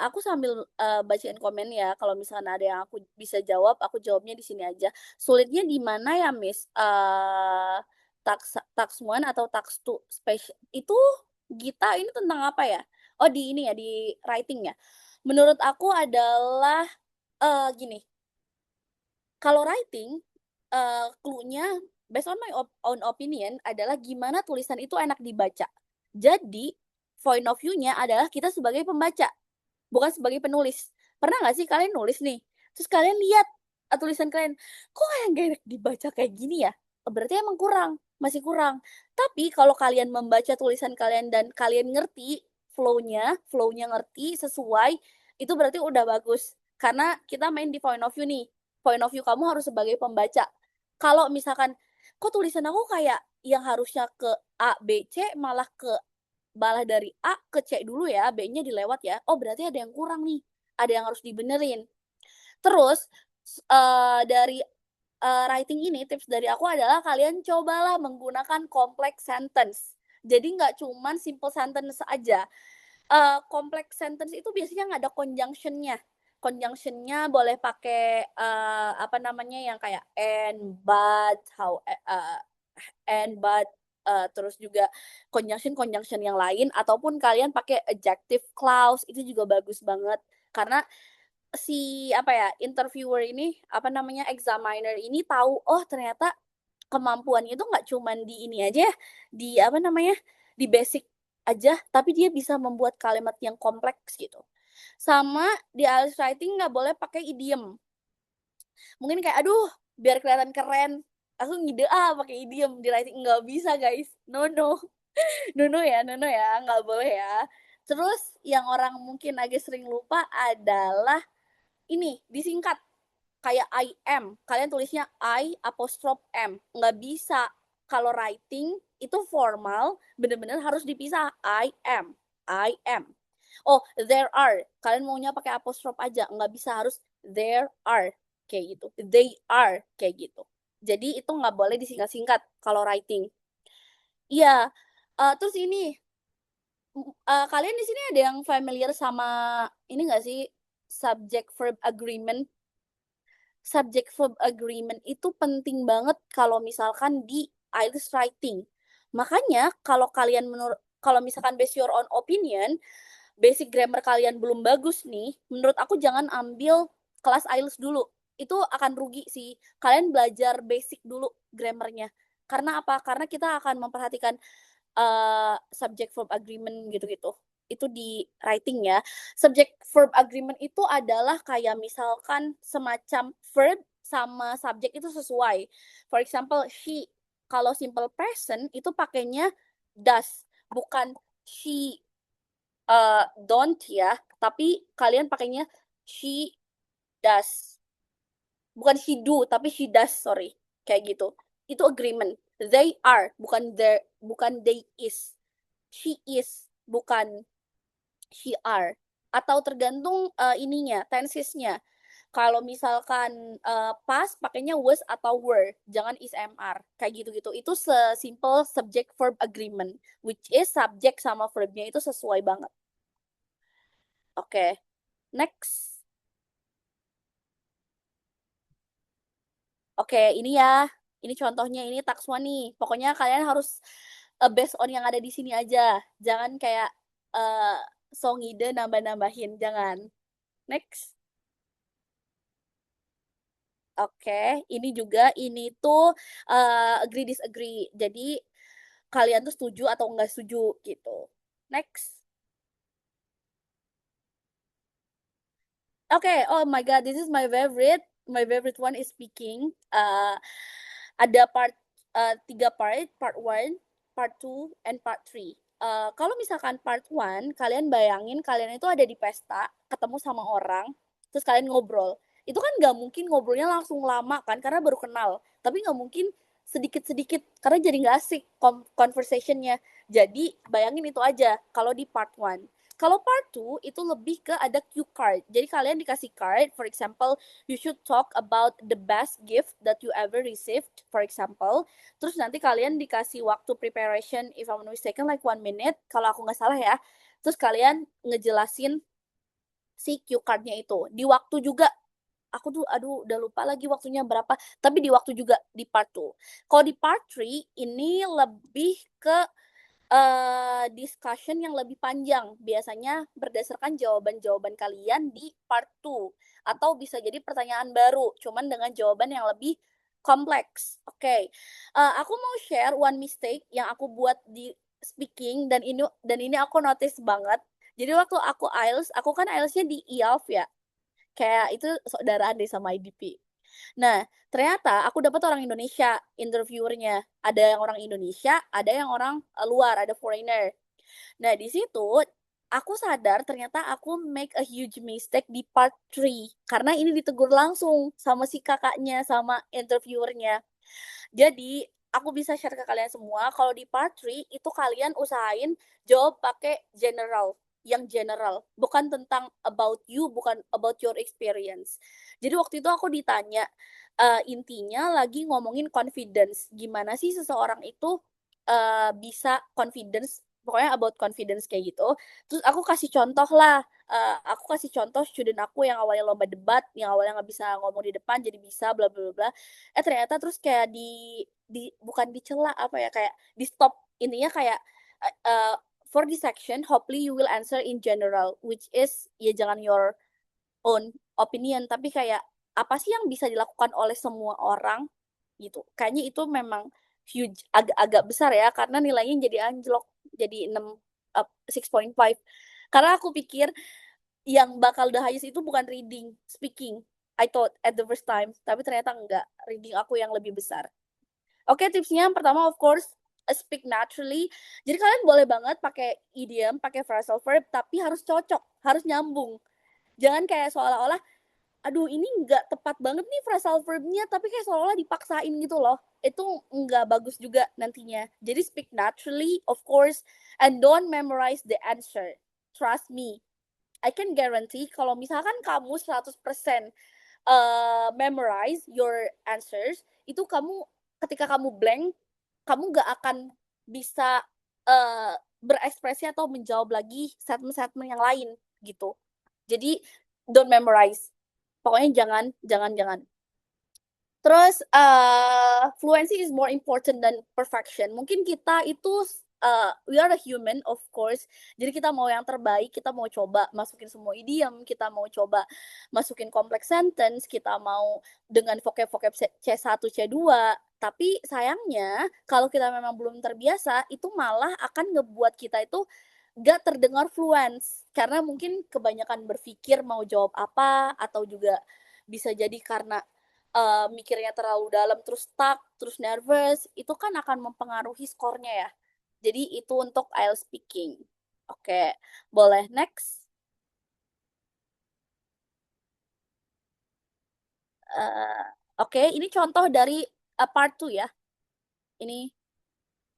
Aku sambil bacain komen ya. Kalau misalkan ada yang aku bisa jawab, aku jawabnya di sini aja. Sulitnya di mana ya, Miss? Tax 1 atau tax 2 special itu Gita ini tentang apa ya? Oh, di ini ya, di writing ya. Menurut aku adalah gini. Kalau writing, clue-nya based on my own opinion adalah gimana tulisan itu enak dibaca. Jadi, point of view-nya adalah kita sebagai pembaca, bukan sebagai penulis. Pernah nggak sih kalian nulis nih, terus kalian lihat tulisan kalian, kok yang gak enak dibaca kayak gini ya? Berarti emang kurang, masih kurang. Tapi kalau kalian membaca tulisan kalian dan kalian ngerti flow-nya ngerti sesuai, itu berarti udah bagus. Karena kita main di point of view nih. Point of view kamu harus sebagai pembaca. Kalau misalkan, kok tulisan aku kayak yang harusnya ke A, B, C, malah dari A ke C dulu ya, B-nya dilewat ya. Oh, berarti ada yang kurang nih. Ada yang harus dibenerin. Terus, dari writing ini, tips dari aku adalah kalian cobalah menggunakan complex sentence. Jadi nggak cuman simple sentence aja. Complex sentence itu biasanya nggak ada conjunction-nya. Conjunction-nya boleh pakai apa namanya yang kayak and, but, how, and, but, terus juga conjunction yang lain, ataupun kalian pakai adjective clause, itu juga bagus banget. Karena si apa ya, interviewer ini, apa namanya, examiner ini tahu, oh ternyata kemampuannya itu nggak cuman di ini aja, di apa namanya, di basic aja, tapi dia bisa membuat kalimat yang kompleks gitu. Sama di IELTS writing nggak boleh pakai idiom. Mungkin kayak, aduh, biar kelihatan keren, aku ngide pakai idiom di writing. Nggak bisa, guys. No, no. No ya, nggak boleh ya. Terus yang orang mungkin agak sering lupa adalah ini, disingkat. Kayak I am, kalian tulisnya I apostrophe M. Nggak bisa. Kalau writing itu formal, bener-bener harus dipisah. I am. Oh, there are. Kalian maunya pakai apostrophe aja. Nggak bisa, harus there are. Kayak gitu. They are. Kayak gitu. Jadi itu nggak boleh disingkat-singkat kalau writing. Iya. Terus ini, kalian di sini ada yang familiar sama ini nggak sih? Subject verb agreement. Subject verb agreement itu penting banget kalau misalkan di IELTS writing. Makanya kalau misalkan based your own opinion, basic grammar kalian belum bagus nih, menurut aku jangan ambil kelas IELTS dulu. Itu akan rugi sih. Kalian belajar basic dulu grammarnya. Karena apa? Karena kita akan memperhatikan subject verb agreement gitu-gitu. Itu di writing ya. Subject verb agreement itu adalah kayak misalkan semacam verb sama subject itu sesuai. For example, she. Kalau simple present itu pakainya does, bukan she don't ya, tapi kalian pakainya she does. Bukan she do, tapi she does, sorry. Kayak gitu. Itu agreement. They are, bukan they is. She is, bukan she are. Atau tergantung ininya, tensesnya. Kalau misalkan past pakainya was atau were, jangan is MR. Kayak gitu-gitu. Itu simple subject verb agreement, which is subject sama verbnya itu sesuai banget. Oke. Next. Oke, ini ya. Ini contohnya, ini tax 1 nih. Pokoknya kalian harus based on yang ada di sini aja. Jangan kayak so ngide nambah-nambahin. Jangan. Next. Oke, ini juga, ini tuh agree disagree. Jadi kalian tuh setuju atau enggak setuju gitu. Next. Oke, oh my god, this is my favorite. My favorite one is speaking. Ada 3 part 1, part 2, and part 3. Kalau misalkan part 1, kalian bayangin kalian itu ada di pesta, ketemu sama orang, terus kalian ngobrol. Itu kan nggak mungkin ngobrolnya langsung lama kan, karena baru kenal. Tapi nggak mungkin sedikit-sedikit, karena jadi nggak asik conversationnya. Jadi bayangin itu aja kalau di part 1. Kalau part 2 itu lebih ke ada cue card. Jadi kalian dikasih card, for example, you should talk about the best gift that you ever received, for example. Terus nanti kalian dikasih waktu preparation, if I'm not mistaken, like 1 minute, kalau aku nggak salah ya. Terus kalian ngejelasin si cue card-nya itu. Di waktu juga, aku tuh aduh udah lupa lagi waktunya berapa, tapi di waktu juga di part 2. Kalau di part 3 ini lebih ke discussion yang lebih panjang, biasanya berdasarkan jawaban-jawaban kalian di part 2, atau bisa jadi pertanyaan baru, cuman dengan jawaban yang lebih kompleks. Oke. Aku mau share one mistake yang aku buat di speaking, dan ini aku notice banget. Jadi waktu aku IELTS, aku kan IELTS-nya di IELTS ya, kayak itu saudaraan deh sama IDP. Nah, ternyata aku dapat orang Indonesia interviewernya. Ada yang orang Indonesia, ada yang orang luar, ada foreigner. Nah, di situ aku sadar ternyata aku make a huge mistake di part 3 karena ini ditegur langsung sama si kakaknya, sama interviewernya. Jadi, aku bisa share ke kalian semua, kalau di part 3 itu kalian usahain jawab pakai general, bukan tentang about you, bukan about your experience. Jadi waktu itu aku ditanya, intinya lagi ngomongin confidence, gimana sih seseorang itu bisa confidence, pokoknya about confidence kayak gitu. Terus aku kasih contoh lah, student aku yang awalnya lomba debat, yang awalnya nggak bisa ngomong di depan jadi bisa, bla bla bla. Ternyata terus kayak di bukan dicela, apa ya, kayak di stop, intinya kayak for this section hopefully you will answer in general, which is ya jangan your own opinion, tapi kayak apa sih yang bisa dilakukan oleh semua orang gitu. Kayaknya itu memang huge, agak besar ya, karena nilainya jadi anjlok, jadi 6.5. Karena aku pikir yang bakal the highest itu bukan reading, speaking. I thought at the first time, tapi ternyata enggak. Reading aku yang lebih besar. Oke, tipsnya yang pertama of course speak naturally. Jadi kalian boleh banget pakai idiom, pakai phrasal verb, tapi harus cocok, harus nyambung. Jangan kayak seolah-olah, aduh ini nggak tepat banget nih phrasal verbnya, tapi kayak seolah-olah dipaksain gitu loh. Itu nggak bagus juga nantinya. Jadi speak naturally, of course, and don't memorize the answer. Trust me, I can guarantee kalau misalkan kamu 100% memorize your answers, itu kamu ketika kamu blank, kamu nggak akan bisa berekspresi atau menjawab lagi statement-statement yang lain gitu. Jadi don't memorize. Pokoknya jangan. Terus fluency is more important than perfection. Mungkin kita itu we are a human of course. Jadi kita mau yang terbaik, kita mau coba masukin semua idiom, kita mau coba masukin complex sentence, kita mau dengan vocab-vocab C1, C2. Tapi sayangnya kalau kita memang belum terbiasa, itu malah akan ngebuat kita itu gak terdengar fluent. Karena mungkin kebanyakan berpikir mau jawab apa, atau juga bisa jadi karena mikirnya terlalu dalam, terus stuck, terus nervous, itu kan akan mempengaruhi skornya ya. Jadi itu untuk IELTS speaking. Oke, boleh next. Oke, ini contoh dari part 2 ya. Ini,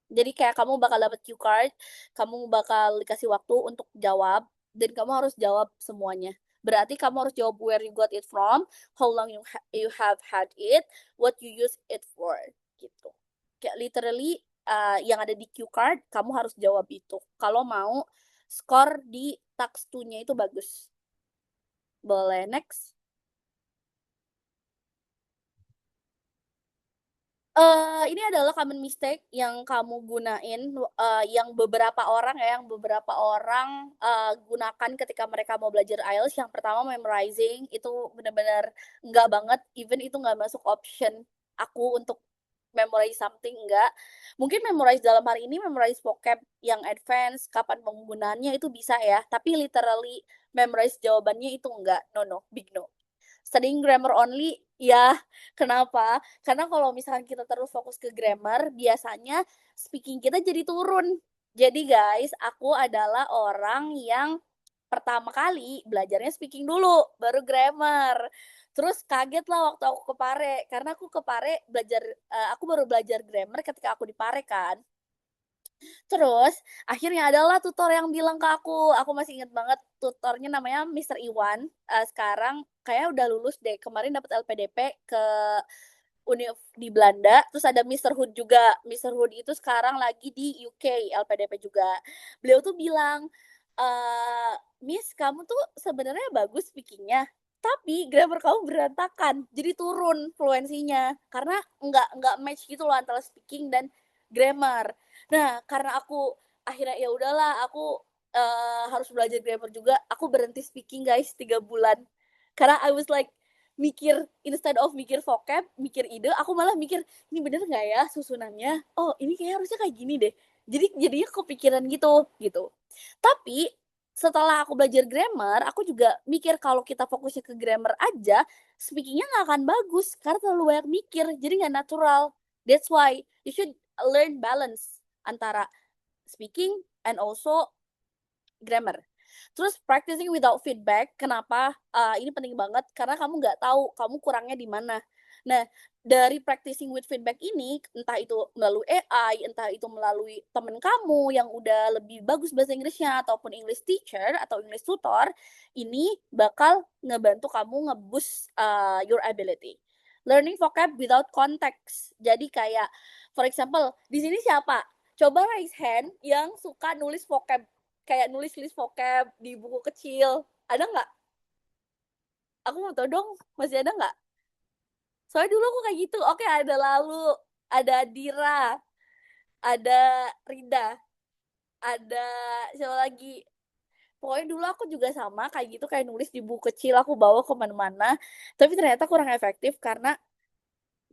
jadi kayak kamu bakal dapat cue card, kamu bakal dikasih waktu untuk jawab, dan kamu harus jawab semuanya. Berarti kamu harus jawab where you got it from, how long you have had it, what you use it for, gitu. Kayak literally yang ada di cue card, kamu harus jawab itu. Kalau mau skor di tax 2-nya itu bagus. Boleh next. Ini adalah common mistake yang kamu gunain, yang beberapa orang gunakan ketika mereka mau belajar IELTS. Yang pertama memorizing, itu benar-benar enggak banget, even itu enggak masuk option aku untuk memorize something, enggak. Mungkin memorize dalam hari ini, memorize vocab yang advance, kapan penggunaannya itu bisa ya, tapi literally memorize jawabannya itu enggak, no, big no. Studying grammar only, ya. Kenapa? Karena kalau misalkan kita terus fokus ke grammar, biasanya speaking kita jadi turun. Jadi guys, aku adalah orang yang pertama kali belajarnya speaking dulu, baru grammar. Terus kaget lah waktu aku ke Pare, karena aku ke Pare aku baru belajar grammar ketika aku di Pare kan. Terus akhirnya adalah tutor yang bilang ke aku masih inget banget, tutornya namanya Mr. Iwan. Sekarang kayaknya udah lulus deh, kemarin dapat LPDP ke Univ di Belanda. Terus ada Mr. Hood juga. Mr. Hood itu sekarang lagi di UK, LPDP juga. Beliau tuh bilang, Miss, kamu tuh sebenarnya bagus speakingnya, tapi grammar kamu berantakan, jadi turun fluensinya karena nggak match gitu loh antara speaking dan grammar. Nah, karena aku akhirnya ya udahlah, aku harus belajar grammar juga. Aku berhenti speaking guys 3 bulan karena I was like mikir, instead of mikir vocab, mikir ide, aku malah mikir ini bener nggak ya susunannya? Oh, ini kayak harusnya kayak gini deh. Jadi jadinya kepikiran gitu. Tapi setelah aku belajar grammar, aku juga mikir kalau kita fokusnya ke grammar aja, speakingnya nggak akan bagus karena terlalu banyak mikir, jadi nggak natural. That's why you should learn balance antara speaking and also grammar. Terus practicing without feedback, kenapa ini penting banget? Karena kamu nggak tahu kamu kurangnya di mana. Nah, dari practicing with feedback ini, entah itu melalui AI, entah itu melalui temen kamu yang udah lebih bagus bahasa Inggrisnya, ataupun English teacher atau English tutor, ini bakal ngebantu kamu nge-boost your ability. Learning vocab without context. Jadi kayak, for example, di sini siapa? Coba raise hand yang suka nulis vocab, kayak nulis list vocab di buku kecil. Ada nggak? Aku mau tahu dong, masih ada nggak? Soalnya dulu aku kayak gitu. Oke, ada Lalu, ada Dira, ada Rida, ada siapa lagi? Pokoknya dulu aku juga sama kayak gitu, kayak nulis di buku kecil, aku bawa kemana-mana. Tapi ternyata kurang efektif karena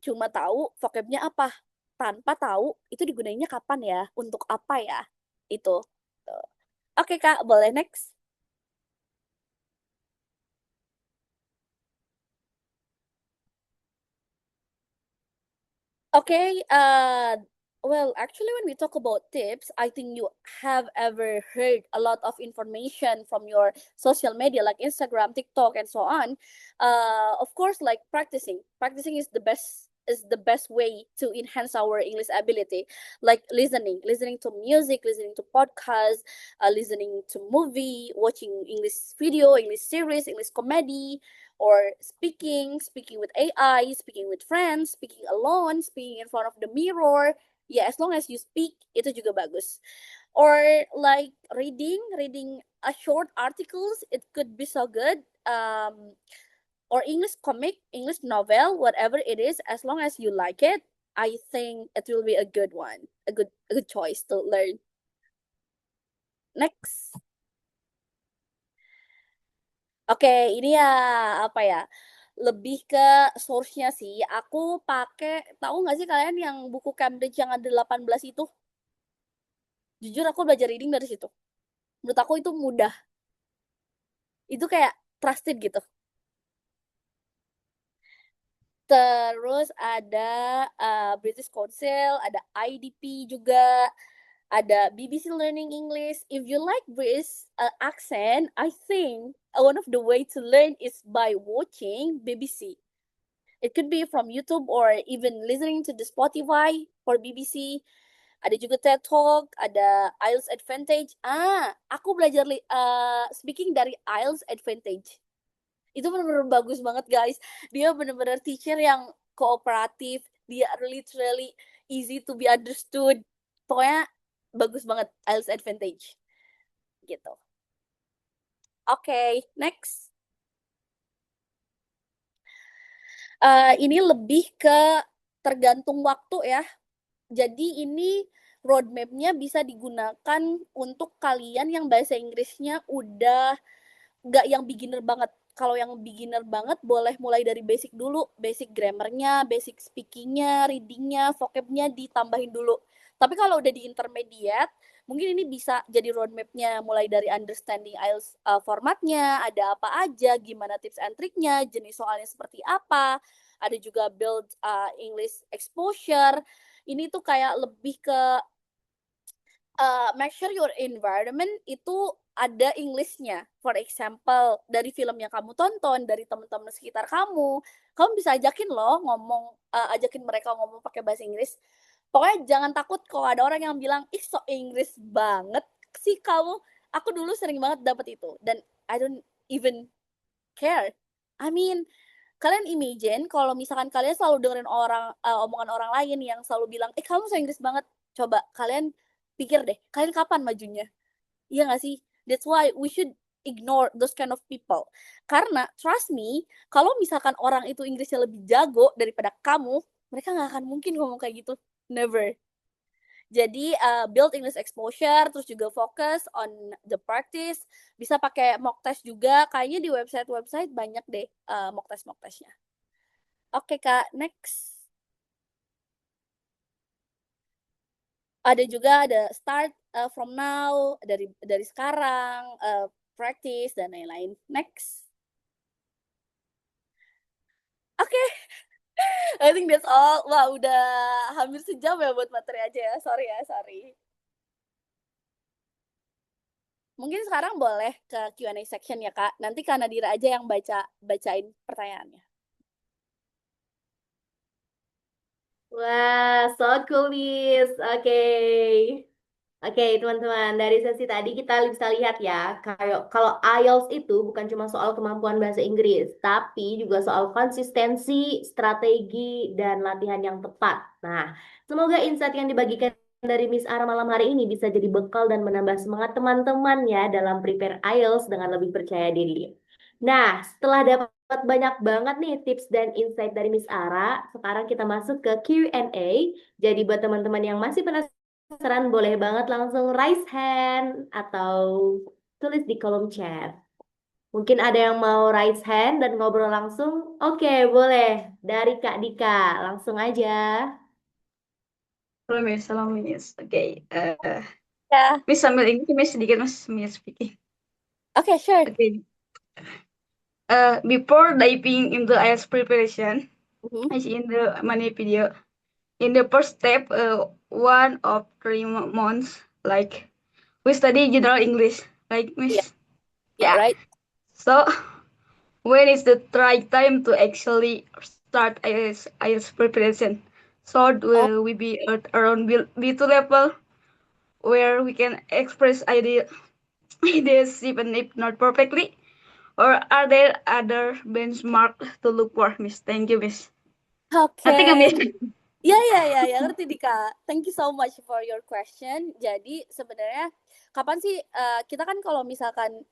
cuma tahu vocabnya apa. Tanpa tahu itu digunainnya kapan ya, untuk apa ya. Itu. Tuh. Oke Kak, boleh next? Okay, well, actually, when we talk about tips, I think you have ever heard a lot of information from your social media like Instagram, TikTok, and so on. Of course, like practicing. Practicing is the best way to enhance our English ability. Like listening to music, listening to podcasts, listening to movie, watching English video, English series, English comedy, or speaking with AI, speaking with friends, speaking alone, speaking in front of the mirror. Yeah, as long as you speak, itu juga bagus. Or like reading a short articles, it could be so good. Or English comic, English novel, whatever it is, as long as you like it, I think it will be a good one, a good choice to learn. Next. Oke, ini ya apa ya? Lebih ke source-nya sih. Aku pakai, tahu nggak sih kalian yang buku Cambridge yang ada 18 itu? Jujur aku belajar reading dari situ. Menurut aku itu mudah. Itu kayak trusted gitu. Terus ada British Council, ada IDP juga, ada BBC Learning English. If you like British accent, I think one of the way to learn is by watching BBC. It could be from YouTube or even listening to the Spotify for BBC. Ada juga TED Talk, ada IELTS Advantage. Aku belajar speaking dari IELTS Advantage. Itu benar-benar bagus banget guys. Dia benar-benar teacher yang kooperatif. Dia literally easy to be understood. Pokoknya bagus banget IELTS Advantage. Gitu. Oke, next. Ini lebih ke tergantung waktu ya. Jadi ini roadmap-nya bisa digunakan untuk kalian yang bahasa Inggrisnya udah nggak yang beginner banget. Kalau yang beginner banget boleh mulai dari basic dulu, basic grammarnya, basic speakingnya, readingnya, vocabnya ditambahin dulu. Tapi kalau udah di intermediate, mungkin ini bisa jadi roadmap-nya mulai dari understanding IELTS formatnya, ada apa aja, gimana tips and triknya, jenis soalnya seperti apa, ada juga build English exposure. Ini tuh kayak lebih ke make sure your environment itu ada Englishnya. For example, dari film yang kamu tonton, dari teman-teman sekitar kamu bisa ajakin loh ngomong, ajakin mereka ngomong pakai bahasa Inggris. Pokoknya jangan takut kalau ada orang yang bilang, ih so Inggris banget sih kamu. Aku dulu sering banget dapet itu. Dan I don't even care. I mean, kalian imagine kalau misalkan kalian selalu dengerin omongan orang lain yang selalu bilang, kamu so Inggris banget. Coba kalian pikir deh, kalian kapan majunya? Iya nggak sih? That's why we should ignore those kind of people. Karena trust me, kalau misalkan orang itu Inggrisnya lebih jago daripada kamu, mereka nggak akan mungkin ngomong kayak gitu. Never. Jadi build English exposure, terus juga fokus on the practice. Bisa pakai mock test juga. Kayaknya di website banyak deh mock testnya. Oke Kak, next. Ada juga start from now, dari sekarang, practice dan lain-lain. Next. Oke, I think that's all. Wah, udah hampir sejam ya buat materi aja ya. Sorry. Mungkin sekarang boleh ke Q&A section ya, Kak. Nanti Kak Nadira aja yang bacain pertanyaannya. Wah, so cool, Miss. Oke, teman-teman, dari sesi tadi kita bisa lihat ya, kalau IELTS itu bukan cuma soal kemampuan bahasa Inggris, tapi juga soal konsistensi, strategi, dan latihan yang tepat. Nah, semoga insight yang dibagikan dari Miss Ara malam hari ini bisa jadi bekal dan menambah semangat teman-teman ya dalam prepare IELTS dengan lebih percaya diri. Nah, setelah dapat banyak banget nih tips dan insight dari Miss Ara, sekarang kita masuk ke Q&A. Jadi buat teman-teman yang masih penasaran, boleh banget langsung raise hand atau tulis di kolom chat. Mungkin ada yang mau raise hand dan ngobrol langsung? Oke, boleh. Dari Kak Dika, langsung aja. Halo Miss, salam Miss. Oke, Ya. Miss sambil ini Miss sedikit Miss speaking. Oke, sure. Okay. Before diving into IELTS preparation, I see in the many video, in the first step, 1 of 3 months, like we study general English, like Miss. Yeah, right. So when is the right time to actually start IELTS preparation? So will we be at around B2 level, where we can express ideas even if not perfectly? Or are there other benchmark to look for, Miss? Thank you, Miss. Oke. Ngerti nggak, Miss? Ya, ngerti Dika. Thank you so much for your question. Jadi sebenarnya kapan sih kita kan kalau misalkan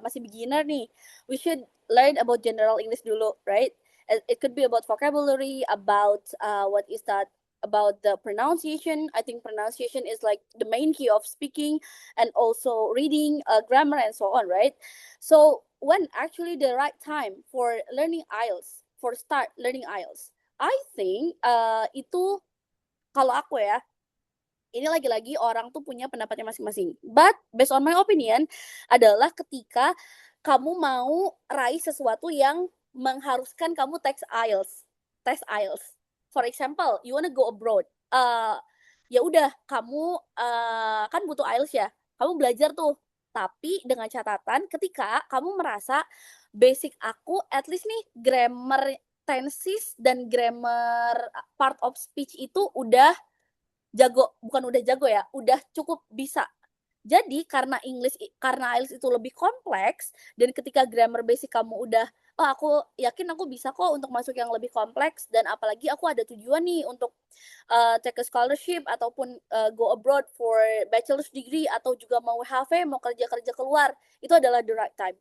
masih beginner nih, we should learn about general English dulu, right? It could be about vocabulary, about what is that, about the pronunciation. I think pronunciation is like the main key of speaking, and also reading, grammar, and so on, right? So when actually the right time for learning IELTS, for start learning IELTS? I think itu kalau aku ya, ini lagi-lagi orang tuh punya pendapatnya masing-masing. But based on my opinion adalah ketika kamu mau raih sesuatu yang mengharuskan kamu tes IELTS. For example, you wanna go abroad. Ya udah, kamu kan butuh IELTS ya. Kamu belajar tuh. Tapi dengan catatan ketika kamu merasa basic aku at least nih grammar, tenses dan grammar part of speech itu udah jago, bukan udah jago ya, udah cukup bisa. Jadi karena IELTS itu lebih kompleks, dan ketika grammar basic kamu udah, oh aku yakin aku bisa kok untuk masuk yang lebih kompleks, dan apalagi aku ada tujuan nih untuk take a scholarship ataupun go abroad for bachelor's degree, atau juga mau HV, mau kerja keluar, itu adalah the right time.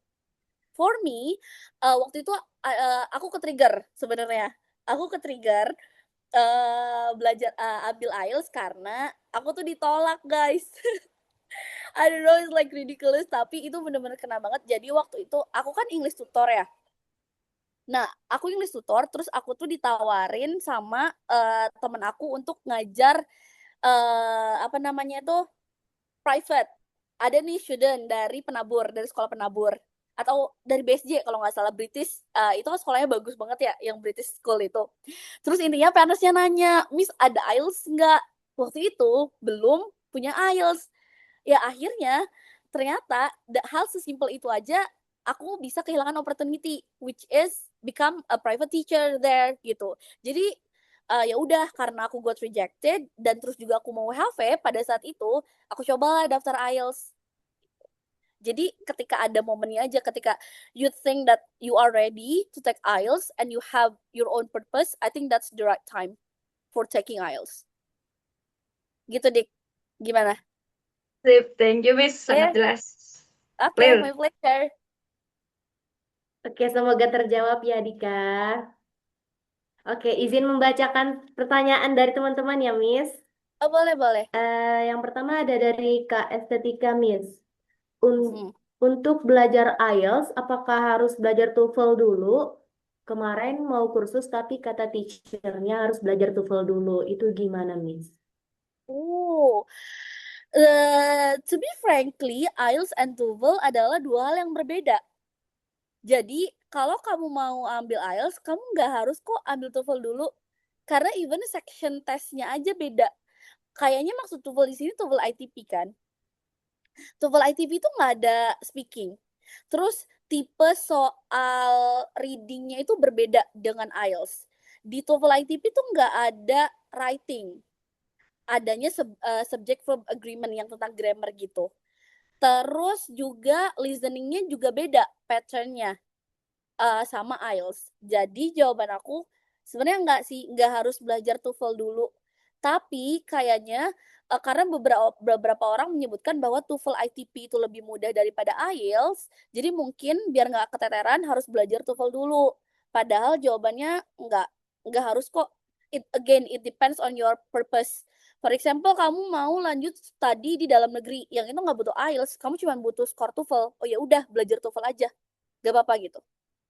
For me, waktu itu aku ke-trigger sebenarnya. Aku ke-trigger belajar ambil IELTS karena aku tuh ditolak, guys. I don't know, it's like ridiculous, tapi itu bener-bener kena banget. Jadi waktu itu aku kan English tutor ya. Nah, aku English tutor, terus aku tuh ditawarin sama temen aku untuk ngajar apa namanya tuh, private. Ada nih student dari sekolah penabur, atau dari BSJ kalau nggak salah, British. Itu kan sekolahnya bagus banget ya, yang British School itu. Terus intinya parents-nya nanya, Miss ada IELTS nggak? Waktu itu belum punya IELTS. Ya akhirnya ternyata hal sesimpel itu aja aku bisa kehilangan opportunity, which is become a private teacher there gitu. Jadi ya udah, karena aku got rejected dan terus juga aku mau HV pada saat itu, aku cobalah daftar IELTS. Jadi ketika ada momennya aja, ketika you think that you are ready to take IELTS and you have your own purpose, I think that's the right time for taking IELTS. Gitu, Dik. Gimana? Sip, thank you, Miss. Sangat jelas. Oke, Clear. my pleasure. Oke, semoga terjawab ya Dika. Oke, izin membacakan pertanyaan dari teman-teman ya, Miss. Oh, boleh. Yang pertama ada dari Kak Estetika, Miss. Un- Hmm. untuk belajar IELTS, apakah harus belajar TOEFL dulu? Kemarin mau kursus tapi kata teachernya harus belajar TOEFL dulu. Itu gimana, Miss? Oh, to be frankly, IELTS and TOEFL adalah dua hal yang berbeda. Jadi, kalau kamu mau ambil IELTS, kamu nggak harus kok ambil TOEFL dulu. Karena even section testnya aja beda. Kayaknya maksud TOEFL di sini TOEFL ITP kan? TOEFL ITP itu nggak ada speaking. Terus tipe soal readingnya itu berbeda dengan IELTS. Di TOEFL ITP itu nggak ada writing. Adanya subject verb agreement yang tentang grammar gitu. Terus juga listeningnya juga beda patternnya sama IELTS. Jadi jawaban aku sebenarnya nggak harus belajar TOEFL dulu. Tapi kayaknya karena beberapa orang menyebutkan bahwa TOEFL ITP itu lebih mudah daripada IELTS, jadi mungkin biar nggak keteteran harus belajar TOEFL dulu. Padahal jawabannya nggak harus kok. It depends on your purpose. For example, kamu mau lanjut studi di dalam negeri, yang itu nggak butuh IELTS, kamu cuma butuh skor TOEFL. Oh ya udah, belajar TOEFL aja, gak apa-apa gitu.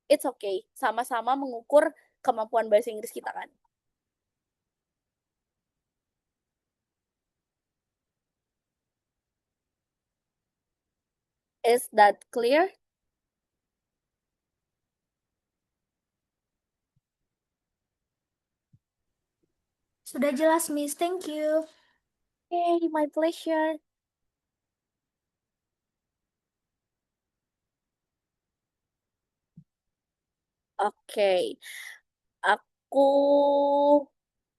It's okay, sama-sama mengukur kemampuan bahasa Inggris kita kan. Is that clear? Sudah jelas, Miss. Thank you. Okay, my pleasure. Oke, aku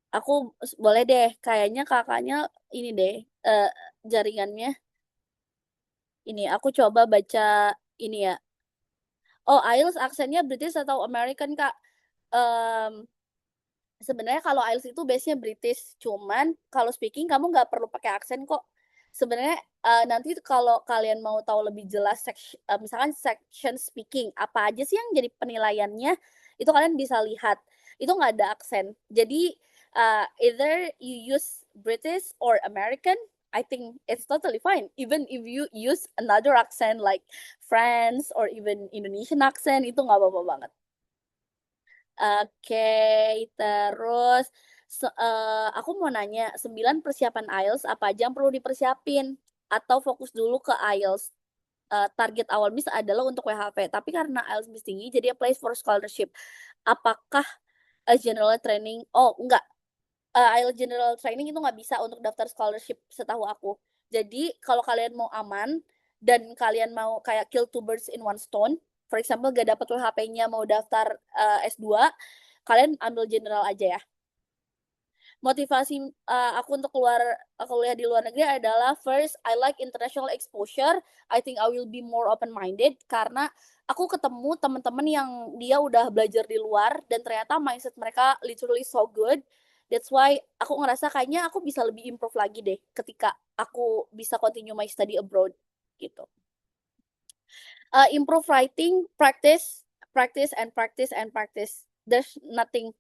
aku boleh deh. Kayaknya kakaknya ini deh jaringannya. Ini aku coba baca ini ya. Oh, IELTS aksennya British atau American, Kak? Em, Sebenarnya kalau IELTS itu base-nya British, cuman kalau speaking kamu nggak perlu pakai aksen kok. Sebenarnya nanti kalau kalian mau tahu lebih jelas misalkan section speaking apa aja sih yang jadi penilaiannya, itu kalian bisa lihat. Itu nggak ada aksen. Jadi either you use British or American, I think it's totally fine. Even if you use another accent like French or even Indonesian accent, itu nggak apa-apa banget. Oke, terus aku mau nanya, 9 persiapan IELTS apa aja yang perlu dipersiapin? Atau fokus dulu ke IELTS? Target awal Miss adalah untuk WHV, tapi karena IELTS Miss tinggi, jadi apply for scholarship. Apakah general training? Oh, enggak. IELTS general training itu nggak bisa untuk daftar scholarship setahu aku. Jadi, kalau kalian mau aman, dan kalian mau kayak kill two birds in one stone, for example, gak dapet WHP-nya mau daftar S2, kalian ambil general aja ya. Motivasi aku untuk kuliah di luar negeri adalah first, I like international exposure. I think I will be more open-minded karena aku ketemu teman-teman yang dia udah belajar di luar dan ternyata mindset mereka literally so good. That's why aku ngerasa kayaknya aku bisa lebih improve lagi deh ketika aku bisa continue my study abroad gitu. Improve writing, practice, and practice. There's nothing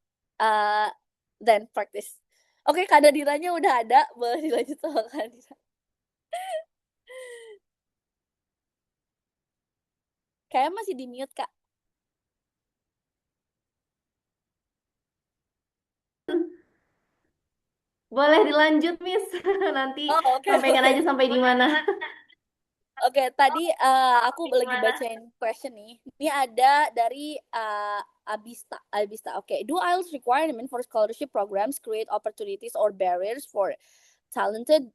than practice. Oke, Kak Nadiranya udah ada, boleh dilanjut sama Kak Nadira. Kayaknya masih di mute, Kak. Boleh dilanjut, Miss. Nanti Oh, oke, sampaikan aja boleh. sampai di mana. Oke, tadi aku lagi bacain question nih. Ini ada dari Abista. Oke, do IELTS requirement for scholarship programs create opportunities or barriers for talented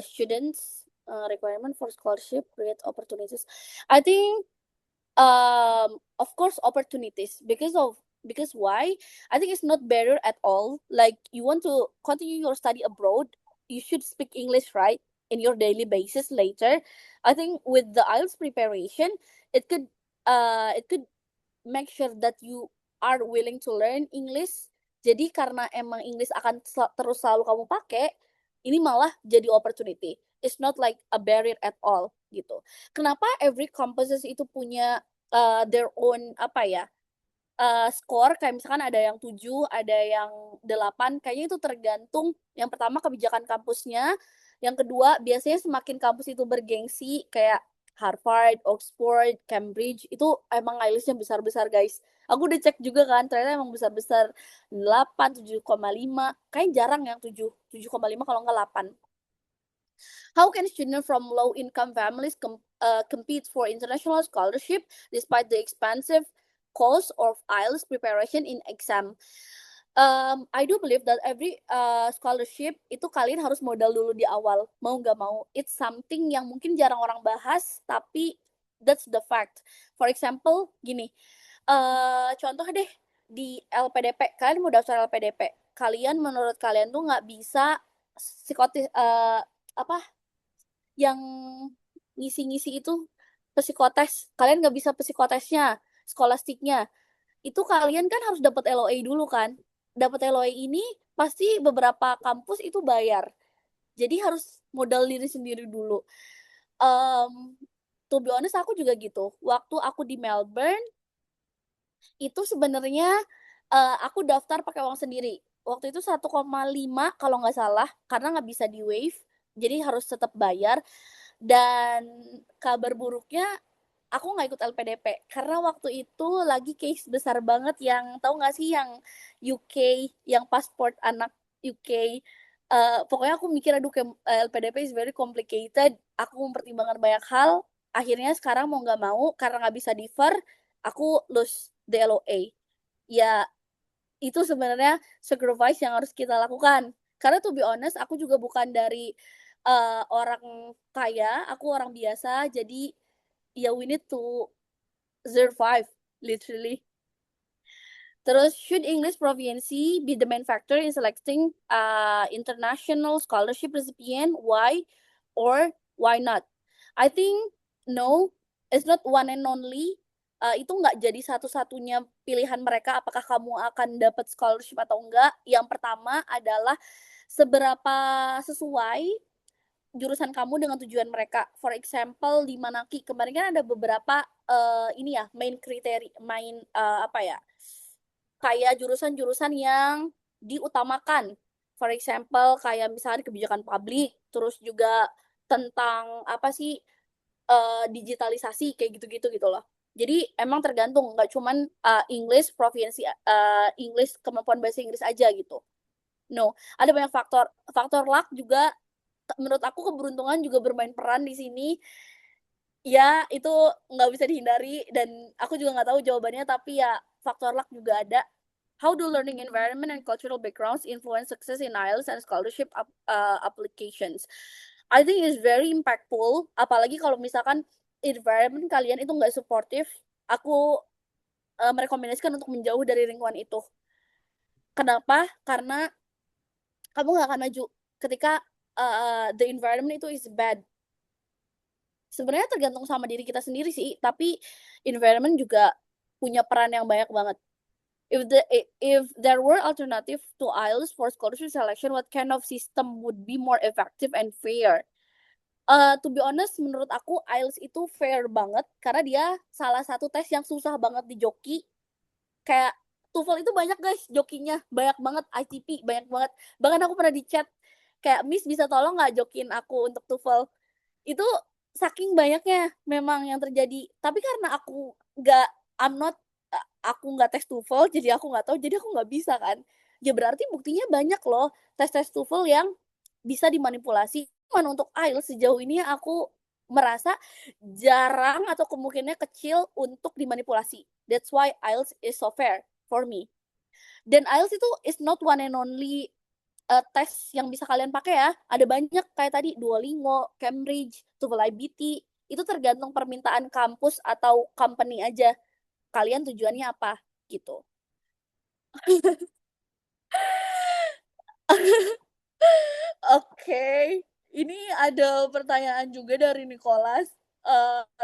students? Requirement for scholarship create opportunities. I think of course opportunities because why? I think it's not barrier at all. Like you want to continue your study abroad, you should speak English, right, in your daily basis later. I think with the IELTS preparation, it could make sure that you are willing to learn English. Jadi karena emang English akan terus selalu kamu pakai, ini malah jadi opportunity. is not like a barrier at all gitu. Kenapa every campuses itu punya their own skor, kayak misalkan ada yang 7, ada yang 8, kayaknya itu tergantung yang pertama kebijakan kampusnya, yang kedua biasanya semakin kampus itu bergengsi kayak Harvard, Oxford, Cambridge, itu emang IELTS-nya besar-besar guys. Aku udah cek juga kan, ternyata emang besar-besar 8, 7,5, kayak jarang yang 7,5 kalau nggak 8. How can students from low-income families compete for international scholarship despite the expensive cost of IELTS preparation in exam? I do believe that every scholarship itu kalian harus modal dulu di awal, mau nggak mau. It's something yang mungkin jarang orang bahas, tapi that's the fact. For example, gini, contoh deh di LPDP, kalian mau daftar LPDP, kalian menurut kalian tuh nggak bisa psikotis yang ngisi-ngisi itu psikotes, kalian nggak bisa psikotesnya, skolastiknya, itu kalian kan harus dapat LOA dulu kan. Dapat LOA ini pasti beberapa kampus itu bayar. Jadi harus modal diri sendiri dulu. To be honest, aku juga gitu. Waktu aku di Melbourne, itu sebenarnya aku daftar pakai uang sendiri. Waktu itu 1,5 kalau nggak salah, karena nggak bisa di waive, jadi harus tetap bayar. Dan kabar buruknya, aku nggak ikut LPDP karena waktu itu lagi case besar banget yang tahu nggak sih, yang UK, yang pasport anak UK. Pokoknya aku mikir aduh LPDP is very complicated. Aku mempertimbangkan banyak hal. Akhirnya sekarang mau nggak mau karena nggak bisa defer, aku lose the LOA. Ya itu sebenarnya sacrifice yang harus kita lakukan. Karena to be honest, aku juga bukan dari orang kaya, aku orang biasa. Jadi ya we need to survive, literally. Terus, should English proficiency be the main factor in selecting international scholarship recipient? Why or why not? I think no, it's not one and only. Itu nggak jadi satu-satunya pilihan mereka apakah kamu akan dapat scholarship atau enggak. Yang pertama adalah seberapa sesuai jurusan kamu dengan tujuan mereka. For example, di Manaki kemarin kan ada beberapa main kriteria, kayak jurusan-jurusan yang diutamakan. For example, kayak misalnya kebijakan publik, terus juga tentang digitalisasi kayak gitu-gitu gitu loh. Jadi emang tergantung, nggak cuman English proficiency, English kemampuan bahasa Inggris aja gitu. No, ada banyak faktor. Faktor luck juga, menurut aku keberuntungan juga bermain peran di sini. Ya, itu nggak bisa dihindari dan aku juga nggak tahu jawabannya, tapi ya faktor luck juga ada. How do learning environment and cultural backgrounds influence success in IELTS and scholarship applications? I think it's very impactful, apalagi kalau misalkan environment kalian itu nggak supportive. Aku merekomendasikan untuk menjauh dari lingkungan itu. Kenapa? Karena kamu nggak akan maju ketika the environment itu is bad. Sebenarnya tergantung sama diri kita sendiri sih, tapi environment juga punya peran yang banyak banget. If there were alternative to IELTS for scholarship selection, what kind of system would be more effective and fair? To be honest, menurut aku IELTS itu fair banget karena dia salah satu tes yang susah banget dijoki. Kayak TOEFL itu banyak guys jokinya, banyak banget. ITP banyak banget. Bahkan aku pernah di chat kayak, Miss bisa tolong nggak jokin aku untuk TOEFL? Itu saking banyaknya memang yang terjadi. Tapi karena aku nggak tes TOEFL, jadi aku nggak tahu, jadi aku nggak bisa kan. Ya berarti buktinya banyak loh tes-tes TOEFL yang bisa dimanipulasi. Cuman untuk IELTS sejauh ini aku merasa jarang atau kemungkinannya kecil untuk dimanipulasi. That's why IELTS is so fair for me. Dan IELTS itu is not one and only tes yang bisa kalian pakai ya. Ada banyak kayak tadi Duolingo, Cambridge, TOEFL IBT. Itu tergantung permintaan kampus atau company aja. Kalian tujuannya apa gitu. Oke. Ini ada pertanyaan juga dari Nicholas.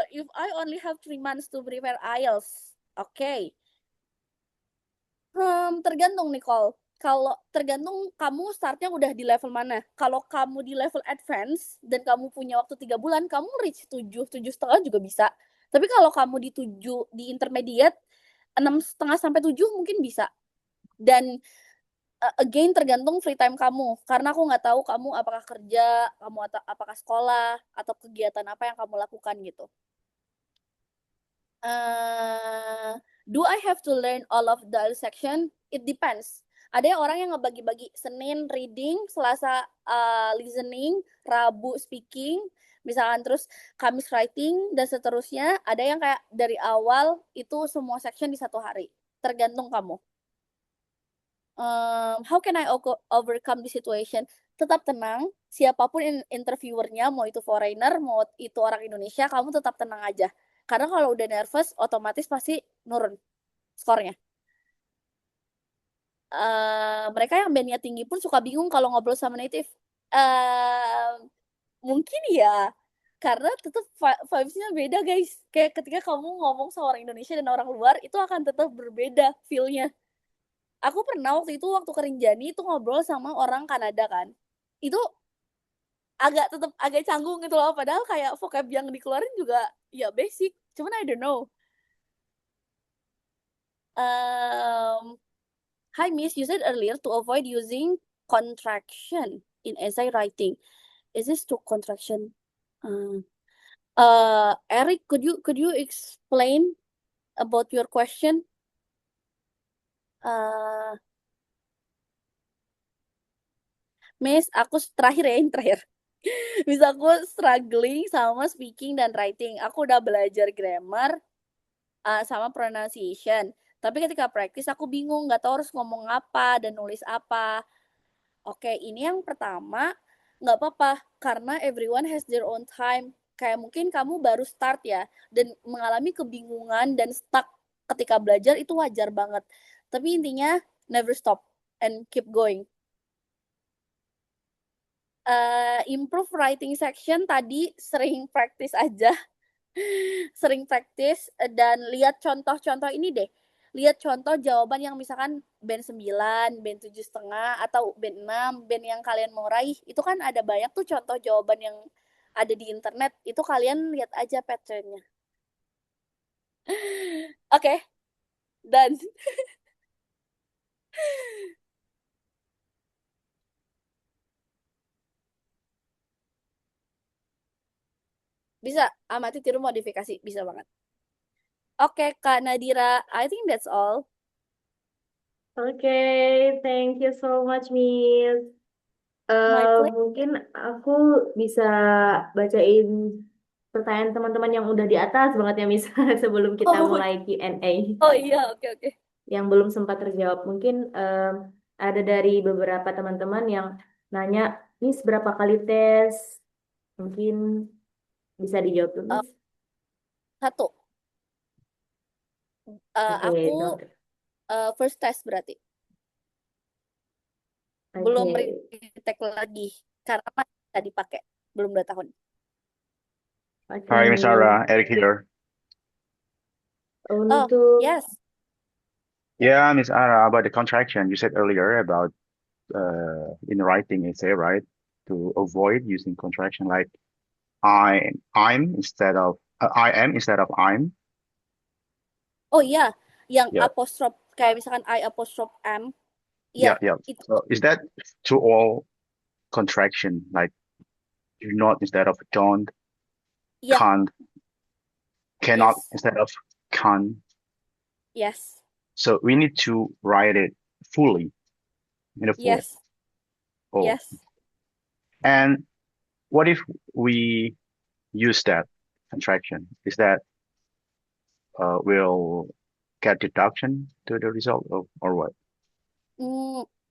If I only have 3 months to prepare IELTS. Oke. Tergantung Nicole. Kalau tergantung kamu startnya udah di level mana. Kalau kamu di level advance dan kamu punya waktu 3 bulan, kamu reach 7, 7,5 juga bisa. Tapi kalau kamu di 7, di intermediate, 6,5 sampai 7 mungkin bisa. Dan again tergantung free time kamu. Karena aku nggak tahu kamu apakah kerja, kamu apakah sekolah, atau kegiatan apa yang kamu lakukan gitu. Do I have to learn all of the section? It depends. Ada yang orang yang ngebagi-bagi Senin reading, Selasa listening, Rabu speaking, misalkan terus Kamis writing dan seterusnya. Ada yang kayak dari awal itu semua section di satu hari. Tergantung kamu. How can I overcome the situation? Tetap tenang. Siapapun interviewernya, mau itu foreigner, mau itu orang Indonesia, kamu tetap tenang aja. Karena kalau udah nervous, otomatis pasti nurun skornya. Mereka yang bandnya tinggi pun suka bingung kalau ngobrol sama native. Mungkin ya, karena tetap vibes-nya beda guys. Kayak ketika kamu ngomong sama orang Indonesia dan orang luar, itu akan tetap berbeda feel-nya. Aku pernah waktu ke Rinjani itu ngobrol sama orang Kanada kan. Itu tetap agak canggung gitu loh, padahal kayak vocab yang dikeluarin juga ya basic, cuman I don't know. Hi Miss, you said earlier to avoid using contraction in essay writing. Is this to contraction? Eric, could you explain about your question? Miss, aku terakhir ya, yang terakhir. Miss, aku struggling sama speaking dan writing. Aku udah belajar grammar sama pronunciation. Tapi ketika practice aku bingung, nggak tahu harus ngomong apa dan nulis apa. Oke, ini yang pertama, nggak apa-apa, karena everyone has their own time. Kayak mungkin kamu baru start ya, dan mengalami kebingungan dan stuck ketika belajar itu wajar banget. Tapi intinya, never stop and keep going. Improve writing section tadi sering practice aja. Sering practice dan lihat contoh-contoh ini deh. Lihat contoh jawaban yang misalkan band 9, band 7,5, atau band 6, band yang kalian mau raih. Itu kan ada banyak tuh contoh jawaban yang ada di internet. Itu kalian lihat aja pattern-nya. Oke, done. Bisa, amati tiru modifikasi. Bisa banget. Oke, Kak Nadira, I think that's all. Oke, thank you so much, Miss. My pleasure. Mungkin aku bisa bacain pertanyaan teman-teman yang udah di atas banget ya, Miss, sebelum kita mulai Q&A. Oh iya, oke. Yang belum sempat terjawab. Mungkin ada dari beberapa teman-teman yang nanya, Miss berapa kali tes? Mungkin bisa dijawab dulu, Miss. 1. Oke, Aku dokter. first test berarti. Belum retake lagi karena masih bisa dipakai, belum 2 tahun. Oke, Hi, Miss Miss. Sarah. Eric here. Untuk Yes. Yeah, Miss Sarah, about the contraction you said earlier about in writing essay, right? To avoid using contraction like I'm instead of I am instead of I'm. Oh iya, yang Yeah. apostrophe kayak misalkan I apostrophe M. Yeah, Iya, yeah. itu So is that to all contraction like do not instead of don't, iya, can't, cannot yes. instead of can. Yes. So we need to write it fully in the full. Yes. Oh. Yes. And what if we use that contraction? Is that will get deduction to the result or what?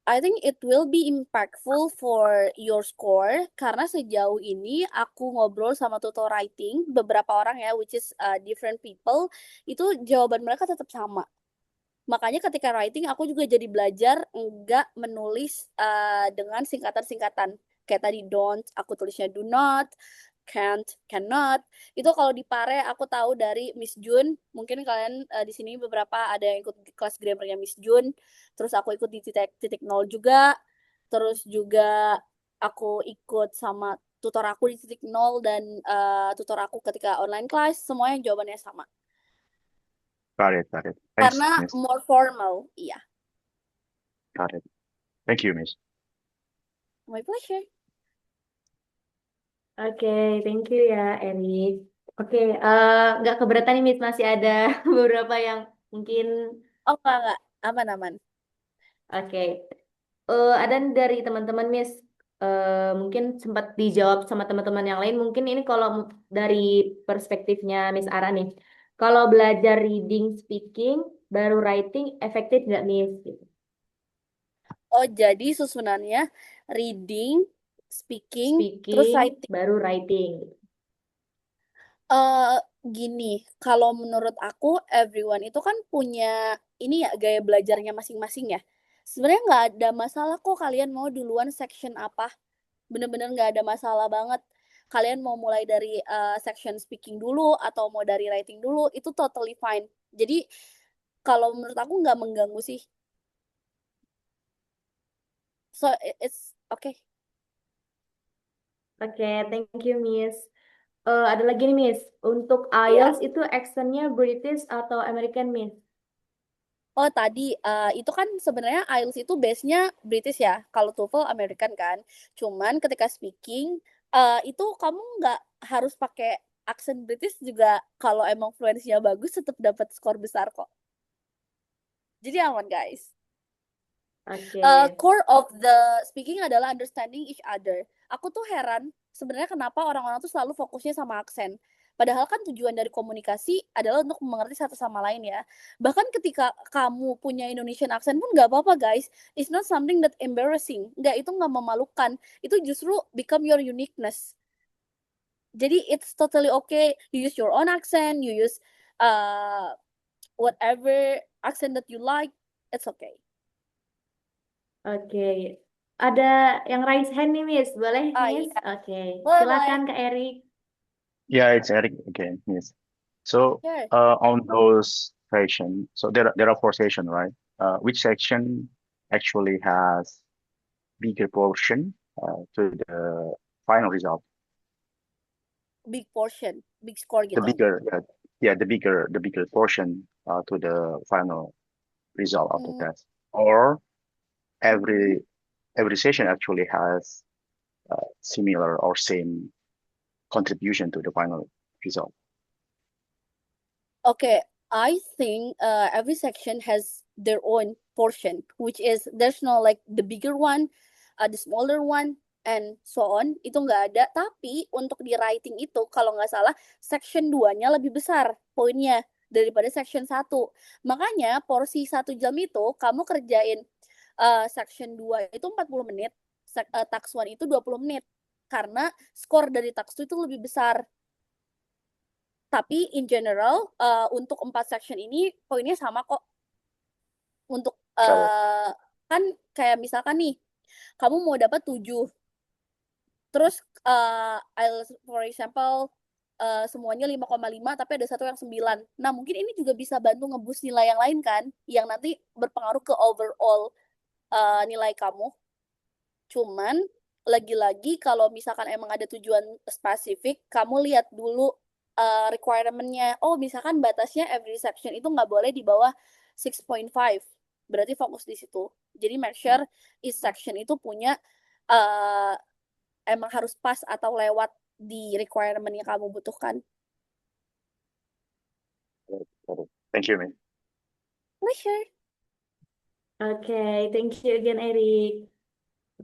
I think it will be impactful for your score karena sejauh ini aku ngobrol sama tutor writing beberapa orang ya, which is different people, itu jawaban mereka tetap sama. Makanya ketika writing aku juga jadi belajar enggak menulis dengan singkatan-singkatan. Kayak tadi don't, aku tulisnya do not. can't, cannot. Itu kalau di Pare aku tahu dari Miss Jun. Mungkin kalian di sini beberapa ada yang ikut kelas grammarnya Miss Jun. Terus aku ikut di titik nol juga. Terus juga aku ikut sama tutor aku di titik nol dan tutor aku ketika online class. Semuanya jawabannya sama. Got it. Thanks, Karena Miss. more formal, iya. Got it. Thank you, Miss. My pleasure. Oke, thank you ya, Erik. Oke, nggak keberatan nih, Miss. Masih ada beberapa yang mungkin. Oh, enggak. Aman. Oke. Ada dari teman-teman, Miss. Mungkin sempat dijawab sama teman-teman yang lain. Mungkin ini kalau dari perspektifnya Miss Ara nih. Kalau belajar reading, speaking, baru writing, efektif nggak, Miss? Gitu. Oh, jadi susunannya reading, speaking, terus Speaking, writing. baru writing. Gini, kalau menurut aku everyone itu kan punya ini ya gaya belajarnya masing-masing ya. Sebenarnya nggak ada masalah kok kalian mau duluan section apa. Bener-bener nggak ada masalah banget. Kalian mau mulai dari section speaking dulu atau mau dari writing dulu, itu totally fine. Jadi kalau menurut aku nggak mengganggu sih. So it's okay. Oke, thank you, Miss. Ada lagi nih, Miss. Untuk Iya. IELTS itu accentnya British atau American, Miss? Oh tadi itu kan sebenarnya IELTS itu base-nya British ya. Kalau TOEFL American kan. Cuman ketika speaking itu kamu nggak harus pakai aksen British juga. Kalau emang fluensinya bagus tetap dapat skor besar kok. Jadi aman guys. Oke. Core of the speaking adalah understanding each other. Aku tuh heran sebenarnya kenapa orang-orang tuh selalu fokusnya sama aksen. Padahal kan tujuan dari komunikasi adalah untuk mengerti satu sama lain ya. Bahkan ketika kamu punya Indonesian accent pun nggak apa-apa guys. It's not something that embarrassing. Nggak, itu nggak memalukan. Itu justru become your uniqueness. Jadi it's totally okay. You use your own accent. You use whatever accent that you like. It's okay. Oke. Ada yang raise hand nih, Miss. Boleh, Miss? Iya. Oke. Boleh. Silakan, Kak Erik. Yeah, it's Eric again. Yes. So, Sure. on those section, so there are 4 sections, right? Which section actually has bigger portion to the final result? Big portion, big score The gitu. bigger, the bigger portion to the final result of the test, or every session actually has similar or same contribution to the final result. Okay, I think every section has their own portion, which is there's no like the bigger one, the smaller one, and so on. Itu nggak ada. Tapi untuk di writing itu, kalau nggak salah, section 2-nya lebih besar poinnya daripada section 1. Makanya porsi 1 jam itu kamu kerjain section 2 itu 40 menit, tax 1 itu 20 menit. Karena skor dari tax 2 itu lebih besar. Tapi in general untuk 4 section ini poinnya sama kok. Untuk kan kayak misalkan nih, kamu mau dapat 7. Terus for example semuanya 5,5 tapi ada satu yang 9. Nah, mungkin ini juga bisa bantu ngeboost nilai yang lain kan, yang nanti berpengaruh ke overall nilai kamu. Cuman lagi-lagi kalau misalkan emang ada tujuan spesifik, kamu lihat dulu requirement-nya. Oh, misalkan batasnya every section itu nggak boleh di bawah 6.5. Berarti fokus di situ. Jadi make sure each section itu punya emang harus pas atau lewat di requirement yang kamu butuhkan. Thank you, Min. Pleasure. Oke, thank you again, Erik.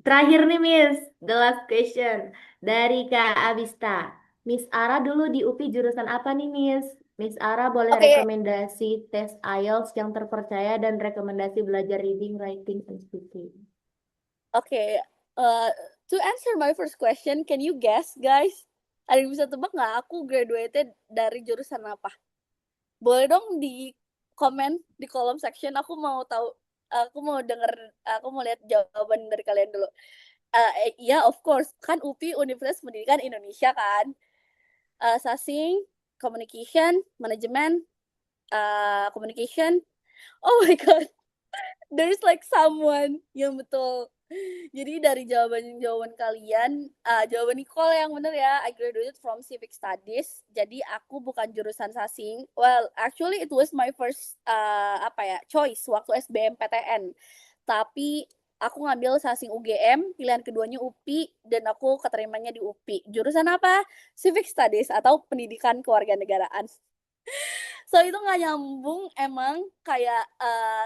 Terakhir nih, Miss. The last question. Dari Kak Abista. Miss Ara dulu di UPI jurusan apa nih, Miss? Miss Ara boleh rekomendasi tes IELTS yang terpercaya dan rekomendasi belajar reading, writing, and speaking. Okay. To answer my first question, can you guess, guys? Ada yang bisa tebak nggak aku graduated dari jurusan apa? Boleh dong di komen di kolom section. Aku mau tahu, aku mau lihat jawaban dari kalian dulu. Ya, of course, kan UPI Universitas Pendidikan Indonesia kan. Sasing, communication, manajemen, communication. Oh my God, there's like someone yang betul. Jadi dari jawaban kalian, jawaban Nicole yang bener ya. I graduated from Civic Studies. Jadi aku bukan jurusan sasing. Well, actually it was my first choice waktu SBMPTN. Tapi aku ngambil sasing UGM, pilihan keduanya UPI, dan aku keterimanya di UPI. Jurusan apa? Civic Studies atau Pendidikan Kewarganegaraan. So itu nggak nyambung emang kayak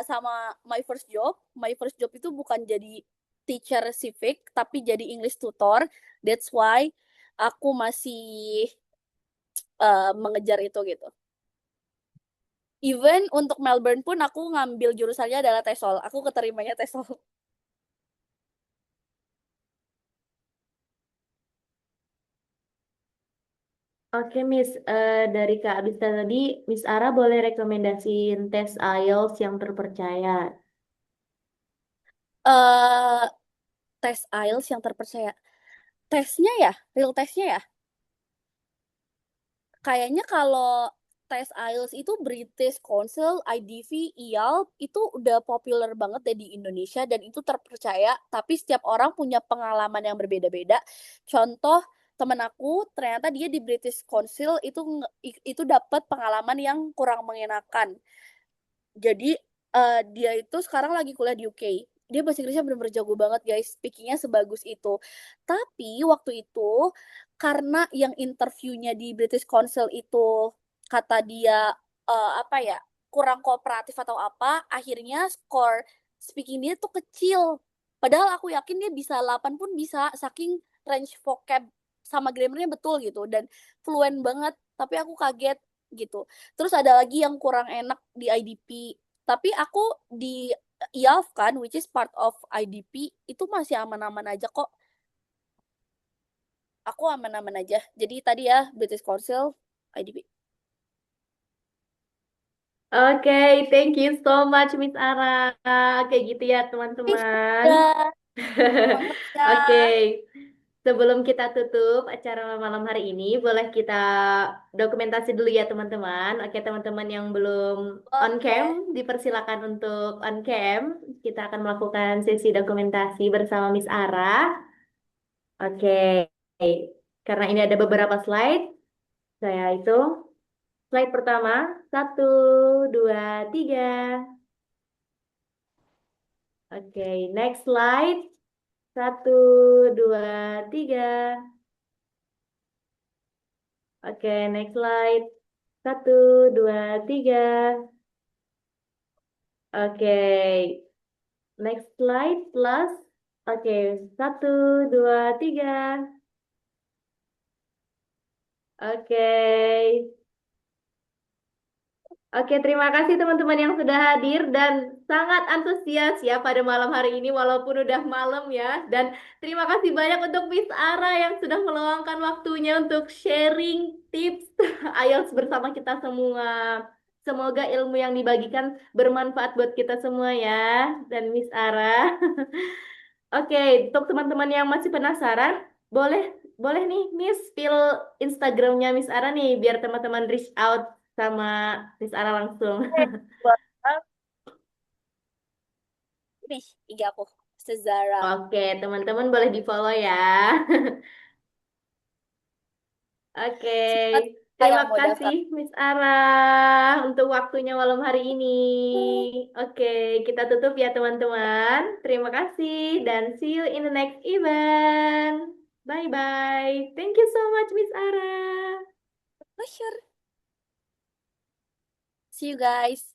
sama my first job. My first job itu bukan jadi teacher civic, tapi jadi English tutor. That's why aku masih mengejar itu gitu. Even untuk Melbourne pun aku ngambil jurusannya adalah TESOL. Aku keterimanya TESOL. Oke, Miss, dari Kak Abista tadi, Miss Ara boleh rekomendasiin tes IELTS yang terpercaya. eh Tes IELTS yang terpercaya. Tesnya ya, real tesnya ya. Kayaknya kalau tes IELTS itu British Council, IDV, IELTS itu udah populer banget deh di Indonesia dan itu terpercaya, tapi setiap orang punya pengalaman yang berbeda-beda. Contoh, temen aku ternyata dia di British Council itu dapat pengalaman yang kurang mengenakan. Jadi dia itu sekarang lagi kuliah di UK. Dia bahasa Inggrisnya benar-benar jago banget guys, speakingnya sebagus itu. Tapi waktu itu karena yang interviewnya di British Council itu kata dia kurang kooperatif atau apa, akhirnya skor speaking dia tuh kecil. Padahal aku yakin dia bisa 8 pun bisa, saking range vocab sama grammarnya betul gitu dan fluent banget. Tapi aku kaget gitu. Terus ada lagi yang kurang enak di IDP. Tapi aku di IELTS kan, which is part of IDP, itu masih aman-aman aja kok. Aku aman-aman aja. Jadi tadi ya, British Council, IDP. Oke, thank you so much, Miss Ara. Kayak gitu ya, teman-teman. Ya, semangat ya. Oke, sebelum kita tutup acara malam hari ini, boleh kita dokumentasi dulu ya, teman-teman. Oke, teman-teman yang belum on cam, Boleh. dipersilakan untuk on cam. Kita akan melakukan sesi dokumentasi bersama Miss Ara. Oke, karena ini ada beberapa slide, saya hitung. Slide pertama, 1, 2, 3. Oke, next slide. 1, 2, 3. Oke, next slide. 1, 2, 3. Oke, next slide plus. Oke, 1, 2, 3. Oke. Oke, terima kasih teman-teman yang sudah hadir dan sangat antusias ya pada malam hari ini walaupun udah malam ya. Dan terima kasih banyak untuk Miss Ara yang sudah meluangkan waktunya untuk sharing tips IELTS bersama kita semua. Semoga ilmu yang dibagikan bermanfaat buat kita semua ya. Dan Miss Ara. Oke, untuk teman-teman yang masih penasaran, boleh boleh nih Miss spill Instagramnya Miss Ara nih biar teman-teman reach out sama Miss Ara langsung. Nih, IG aku, Sezara. Oke, teman-teman boleh di-follow ya. Oke, Semangat terima yang mau kasih daftar. Miss Ara untuk waktunya malam hari ini. Oke, kita tutup ya teman-teman. Terima kasih dan see you in the next event. Bye-bye. Thank you so much Miss Ara. Pleasure. See you guys.